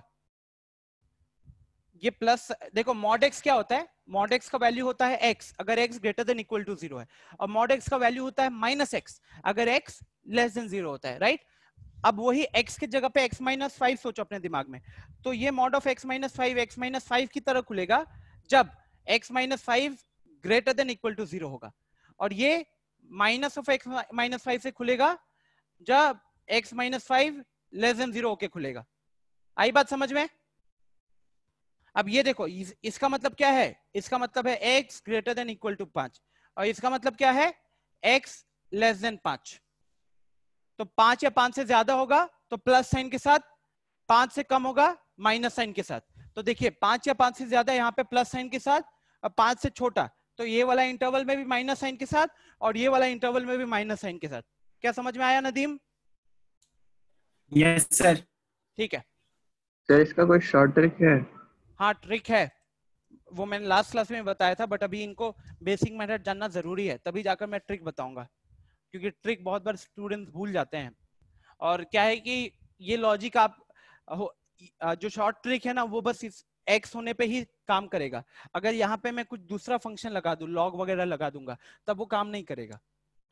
ये प्लस, देखो मॉड x क्या होता है? मॉड x का वैल्यू होता है x अगर x greater than equal to 0 है, और मॉड x का वैल्यू होता है -x अगर x लेस देन 0 होता है, राइट? अब वही x की जगह पे x-5 सोचो अपने दिमाग में, तो ये मॉड ऑफ x-5 की तरह खुलेगा जब x-5 greater than equal to 0 होगा, और ये माइनस ऑफ x-5 से खुलेगा जब x-5 लेस देन 0 होके खुलेगा। आई बात समझ में? अब ये देखो, इसका मतलब क्या है? इसका मतलब है x greater than equal to 5, और इसका मतलब क्या है? x less than 5। तो 5 या 5 से ज्यादा होगा तो प्लस साइन के साथ, 5 से कम होगा माइनस साइन के साथ। तो देखिए 5 या 5 से ज्यादा यहाँ पे प्लस साइन के साथ, और 5 से छोटा तो ये वाला इंटरवल में भी माइनस साइन के साथ, और ये वाला इंटरवल में भी माइनस साइन के साथ। क्या समझ में आया नदीम? Yes sir. ठीक है सर, इसका कोई शॉर्ट ट्रिक है? हाँ ट्रिक है, वो मैंने लास्ट क्लास में बताया था, बट अभी इनको बेसिक मेथड जानना जरूरी है, तभी जाकर मैं ट्रिक बताऊंगा, क्योंकि ट्रिक बहुत बार स्टूडेंट्स भूल जाते हैं। और क्या है कि ये लॉजिक आप जो शॉर्ट ट्रिक है ना, वो बस इस x होने पे ही काम करेगा। अगर यहाँ पे मैं कुछ दूसरा फंक्शन लगा दूं, लॉग वगैरह लगा दूंगा, तब वो काम नहीं करेगा,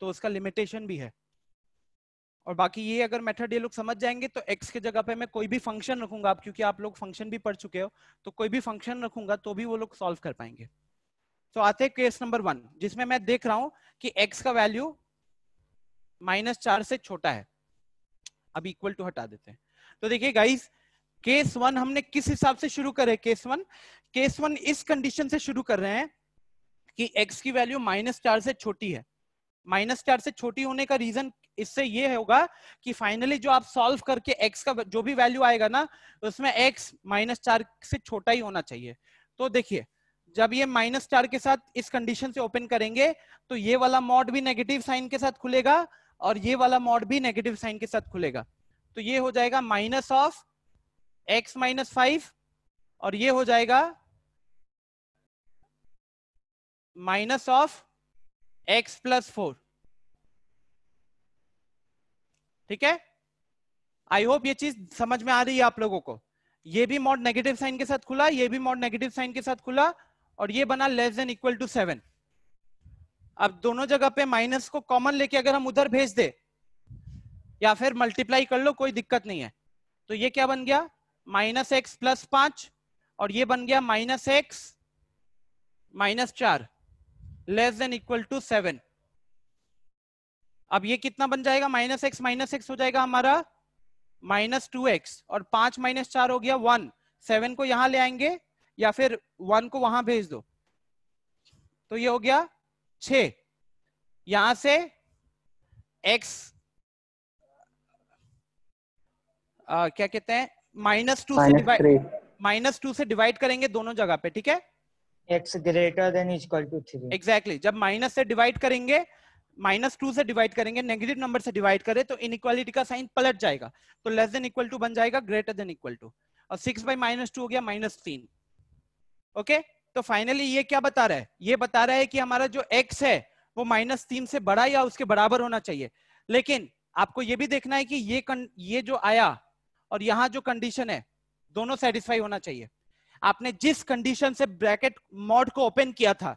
तो उसका लिमिटेशन भी है। और बाकी ये अगर मेथड ये लोग समझ जाएंगे तो x के जगह पे मैं कोई भी फंक्शन रखूंगा, आप क्योंकि आप लोग फंक्शन भी पढ़ चुके हो, तो कोई भी फंक्शन रखूंगा तो भी वो लोग सॉल्व कर पाएंगे। तो आते हैं केस नंबर 1, जिसमें मैं देख रहा हूं कि x का वैल्यू -4 से छोटा है। अब इक्वल टू हटा देते हैं। तो देखिए गाइस, केस 1 हमने किस हिसाब से शुरू करे? केस 1 इस कंडीशन से शुरू कर रहे हैं कि x की वैल्यू -4 से छोटी है। -4 से छोटी होने का रीजन इससे ये होगा कि फाइनली जो आप सॉल्व करके x का जो भी वैल्यू आएगा ना, उसमें x -4 से छोटा ही होना चाहिए। तो देखिए, जब ये -4 के साथ इस कंडीशन से ओपन करेंगे तो ये वाला मॉड भी नेगेटिव साइन के साथ खुलेगा, और ये वाला मॉड भी नेगेटिव साइन के साथ खुलेगा। तो ये हो जाएगा माइनस ऑफ x-5, और ये हो जाएगा माइनस ऑफ x+4। ठीक है, आई होप ये चीज समझ में आ रही है आप लोगों को। ये भी मॉड नेगेटिव साइन के साथ खुला, ये भी मॉड नेगेटिव साइन के साथ खुला, और ये बना लेस देन इक्वल टू 7। अब दोनों जगह पे माइनस को कॉमन लेके अगर हम उधर भेज दे या फिर मल्टीप्लाई कर लो, कोई दिक्कत नहीं है। तो ये क्या बन गया? -x+5, और ये बन गया -x -4 less than equal to 7। अब ये कितना बन जाएगा? -x हो जाएगा हमारा -2x, और 5 - 4 हो गया 1। 7 को यहां ले आएंगे या फिर 1 को वहां भेज दो, तो ये हो गया 6। यहां से x क्या कहते हैं, -2 से डिवाइड करेंगे दोनों जगह पे। ठीक है, x greater than equal to 3। Exactly, जब माइनस से डिवाइड करेंगे, -2 से डिवाइड करेंगे, नेगेटिव नंबर से डिवाइड करें तो इनइक्वालिटी का साइन पलट जाएगा, तो लेस देन इक्वल टू बन जाएगा ग्रेटर देन इक्वल टू, और 6/-2 हो गया -3। ओके, तो फाइनली ये क्या बता रहा है? ये बता रहा है कि हमारा जो x है वो -3 से बड़ा या उसके बराबर होना चाहिए। लेकिन आपको ये भी देखना है कि ये जो आया और यहाँ जो कंडीशन है, दोनों सेटिस्फाई होना चाहिए। आपने जिस कंडीशन से ब्रैकेट मॉड को ओपन किया था,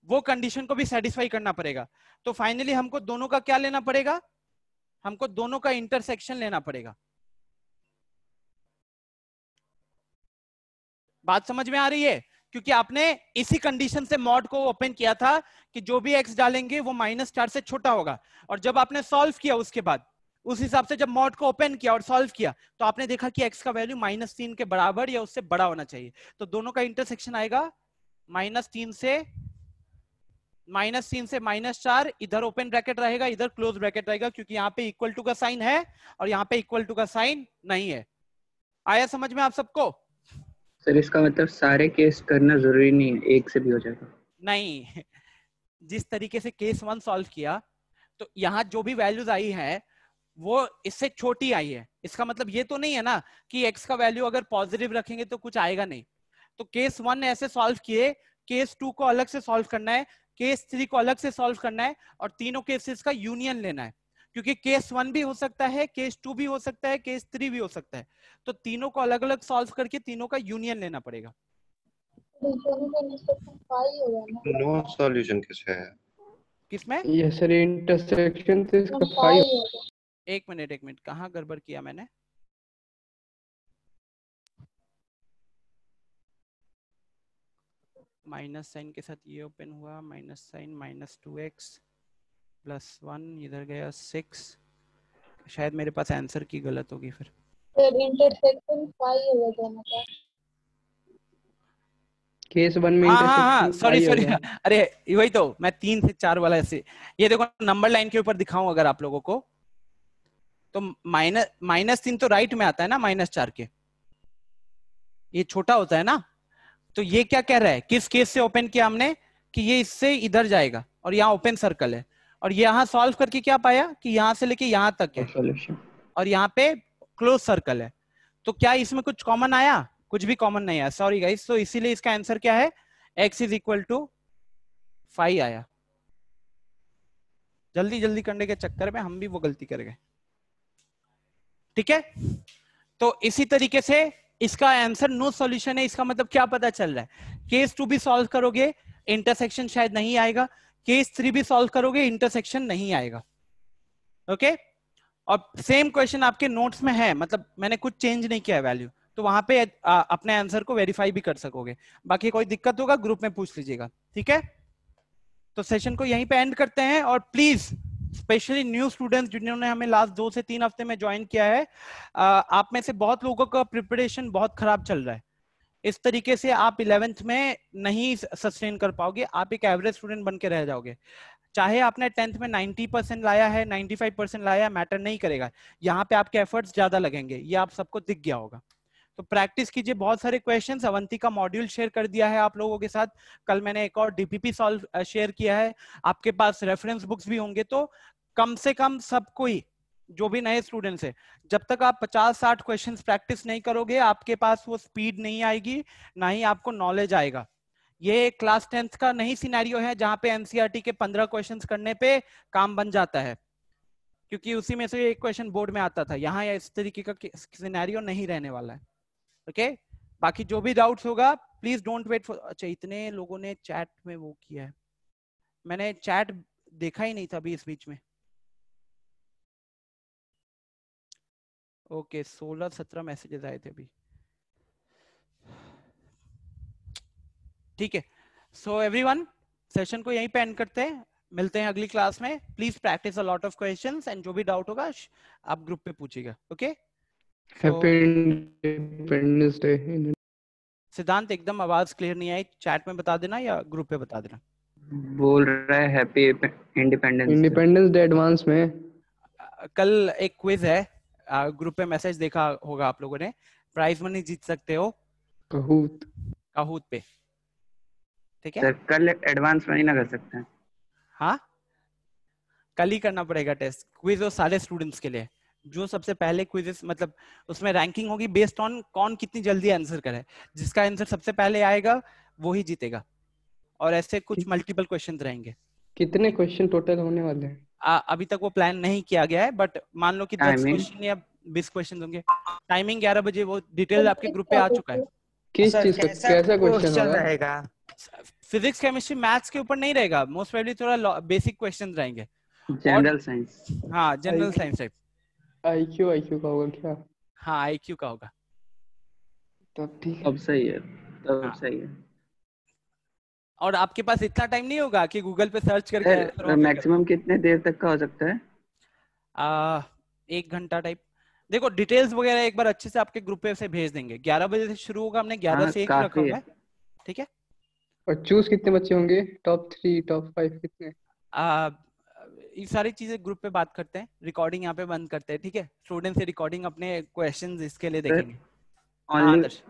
वो कंडीशन को भी सेटिस्फाई करना पड़ेगा। तो फाइनली हमको दोनों का क्या लेना पड़ेगा? हमको दोनों का इंटरसेक्शन लेना पड़ेगा। बात समझ में आ रही है? क्योंकि आपने इसी कंडीशन से मॉड को ओपन किया था कि जो भी x डालेंगे वो -4 से छोटा होगा, और जब आपने सॉल्व किया उसके बाद उस हिसाब से जब मॉड को ओपन किया और सॉल्व किया तो आपने देखा कि x का वैल्यू -3 के बराबर या उससे बड़ा होना चाहिए। तो दोनों का इंटरसेक्शन आएगा -3 से -4, इधर ओपन ब्रैकेट रहेगा, इधर क्लोज ब्रैकेट रहेगा, क्योंकि यहाँ पे इक्वल टू का साइन है और यहाँ पे इक्वल टू का साइन नहीं है। आया समझ में आप सबको? सर इसका मतलब सारे केस करना जरूरी नहीं है, एक से भी हो जाएगा? नहीं, जिस तरीके से केस 1 सॉल्व किया तो यहाँ जो भी वैल्यूज आई है वो इससे छोटी आई है। इसका मतलब ये तो नहीं है ना कि x का वैल्यू अगर पॉजिटिव रखेंगे तो कुछ आएगा नहीं। तो केस 1 ऐसे सॉल्व किए, केस 2 को अलग से सॉल्व करना है, केस 3 को अलग से सॉल्व करना है, और तीनों केसेस का यूनियन लेना है, क्योंकि केस 1 भी हो सकता है, केस 2 भी हो सकता है, केस 3 भी हो सकता है। तो तीनों को अलग अलग सॉल्व करके तीनों का यूनियन लेना पड़ेगा। नो सॉल्यूशन कैसे है? किसमें? ये सर इंटरसेक्शन तो इसका 5। एक मिनट, कहाँ गड़बड़ किया मैंने? माइनस साइन के साथ ये ओपन हुआ, माइनस साइन -2x +1 इधर गया 6। शायद मेरे पास आंसर की गलत होगी फिर। इंटरसेक्शन 5 होगा दोनों का। केस 1 में हाँ, सॉरी अरे वही तो मैं 3 से 4 वाला ऐसे, ये देखो नंबर लाइन के ऊपर दिखाऊं अगर आप लोगों को, तो -3 तो राइट में आता है ना -4 के, ये छोटा होता है ना। तो ये क्या कह रहा है, किस केस से ओपन किया हमने कि ये इससे इधर जाएगा और यहाँ ओपन सर्कल है, और यहाँ सॉल्व करके क्या पाया कि यहाँ से लेके यहाँ तक है और यहाँ पे क्लोज सर्कल है। तो क्या इसमें कुछ कॉमन आया? कुछ भी कॉमन नहीं आया, सॉरी गाइस। तो इसीलिए इसका आंसर क्या है, x = 5 आया। जल्दी करने के चक्कर में हम भी वो गलती कर गए। ठीक है, तो इसी तरीके से इसका आंसर नो सॉल्यूशन है। इसका मतलब क्या पता चल रहा है, केस 2 भी सॉल्व करोगे इंटरसेक्शन शायद नहीं आएगा, केस 3 भी सॉल्व करोगे इंटरसेक्शन नहीं आएगा। ओके, और सेम क्वेश्चन आपके नोट्स में है, मतलब मैंने कुछ चेंज नहीं किया है वैल्यू, तो वहां पे अपने आंसर को वेरीफाई भी कर सकोगे। बाकी कोई दिक्कत होगा ग्रुप में पूछ लीजिएगा, ठीक है? तो सेशन को यहीं पे एंड करते हैं, और प्लीज स्पेशली न्यू स्टूडेंट्स जिन्होंने हमें लास्ट 2 से 3 हफ्ते में ज्वाइन किया है, आप में से बहुत लोगों का प्रिपरेशन बहुत खराब चल रहा है। इस तरीके से आप 11th में नहीं सस्टेन कर पाओगे, आप एक एवरेज स्टूडेंट बन के रह जाओगे। चाहे आपने 10th में 90% लाया है, 95% लाया है, मैटर नहीं करेगा, यहाँ पे आपके एफर्ट्स ज्यादा लगेंगे, ये आप सबको दिख गया होगा। तो प्रैक्टिस कीजिए, बहुत सारे क्वेश्चंस अवंती का मॉड्यूल शेयर कर दिया है आप लोगों के साथ। कल मैंने एक और डीपीपी सॉल्व शेयर किया है, आपके पास रेफरेंस बुक्स भी होंगे। तो कम से कम सबको ही, जो भी नए स्टूडेंट्स है, जब तक आप 50-60 क्वेश्चंस प्रैक्टिस नहीं करोगे, आपके पास वो स्पीड नहीं आएगी, ना ही आपको नॉलेज आएगा। ये क्लास 10th का नहीं सिनेरियो है जहां पे एनसीईआरटी के 15 क्वेश्चंस करने पे काम बन जाता है, क्योंकि उसी में से एक क्वेश्चन बोर्ड में आता था। यहाँ इस तरीके का सिनेरियो नहीं रहने वाला है। ओके, बाकी जो भी डाउट्स होगा प्लीज डोंट वेट फॉर। अच्छा, इतने लोगों ने चैट में वो किया है, मैंने चैट देखा ही नहीं था अभी इस बीच में। ओके, 16-17 मैसेजेस आए थे अभी। ठीक है, सो एवरीवन सेशन को यहीं पे एंड करते हैं, मिलते हैं अगली क्लास में। Please practice a lot of questions, and जो भी डाउट होगा आप ग्रुप पे पूछिएगा। Okay, happy independence day. सिद्धांत एकदम आवाज क्लियर नहीं आई, चैट में बता देना या ग्रुप पे बता देना। बोल रहा है हैप्पी इंडिपेंडेंस डे एडवांस में। कल एक क्विज है, ग्रुप पे मैसेज देखा होगा आप लोगों ने, प्राइज मनी जीत सकते हो काहूत पे। ठीक है सर, कल एडवांस में ना कर सकते हैं? हाँ, कल ही करना पड़ेगा टेस्ट। क्विज हो सारे स्टूडेंट्स के लिए, जो सबसे पहले क्विजेस, मतलब उसमें रैंकिंग होगी बेस्ड ऑन कौन कितनी जल्दी आंसर करे, जिसका आंसर सबसे पहले आएगा वो ही जीतेगा। और ऐसे कुछ मल्टीपल क्वेश्चन रहेंगे। कितने क्वेश्चन टोटल होने वाले हैं? अभी तक वो प्लान नहीं किया गया है, बट मान लो कि 10 क्वेश्चन या 20 क्वेश्चन होंगे। टाइमिंग 11 बजे, वो डिटेल आपके ग्रुप पे आ चुका है। किस चीज का कैसा क्वेश्चन रहेगा? फिजिक्स, केमिस्ट्री, मैथ्स के ऊपर नहीं रहेगा, मोस्ट प्रोबेबली थोड़ा बेसिक क्वेश्चन रहेंगे, जनरल साइंस। हाँ जनरल साइंस टाइप। IQ का होगा क्या? हाँ IQ का होगा। तब ठीक है। अब सही है, तब हाँ। सही है। और आपके पास इतना टाइम नहीं होगा कि गूगल पे सर्च करके आंसर सर वहाँ पे मैक्सिमम कितने देर तक का हो सकता है? 1 घंटा टाइप। देखो डिटेल्स वगैरह एक बार अच्छे से आपके ग्रुप पे से भेज देंगे। 11 बजे से शुरू होगा, हमने 11 हाँ से 1 रखा काफी हुआ है। है। ठीक है। और चूज कितने बच्चे होंगे? टॉप 3 टॉप 5 कितने? ये सारी चीजें ग्रुप पे बात करते हैं। रिकॉर्डिंग यहाँ पे बंद करते हैं। ठीक है, स्टूडेंट से रिकॉर्डिंग अपने क्वेश्चंस इसके लिए सर देखेंगे। हाँ only Adarsh.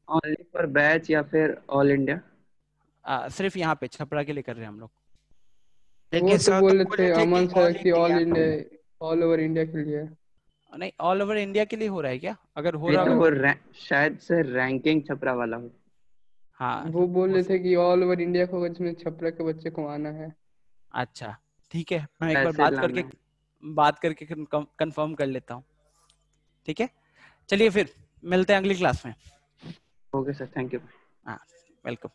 Only for batch या फिर ऑल इंडिया? सिर्फ यहाँ पे छपरा के लिए कर रहे हैं हम लोग। वो लेकिन तो सर तो बोले बोले थे थे कि अमन सर ऑल कि all India. India, all over India के लिए। नहीं, ऑल ओवर इंडिया के लिए हो रहा है क्या? अगर हो नहीं रहा तो होगा वो शायद से रैंकिंग छपरा वाला हो। हाँ वो बोल रहे थे कि ऑल ओवर इंडिया को होगा जिसमें छपरा के बच्चे को आना है। अच्छा ठीक है, मैं एक बार ऐसे लाना है। बात करके कंफर्म कर लेता हूँ। ठीक है, चलिए फिर मिलते हैं अगली क्लास में। Okay sir, thank you. हाँ वेलकम।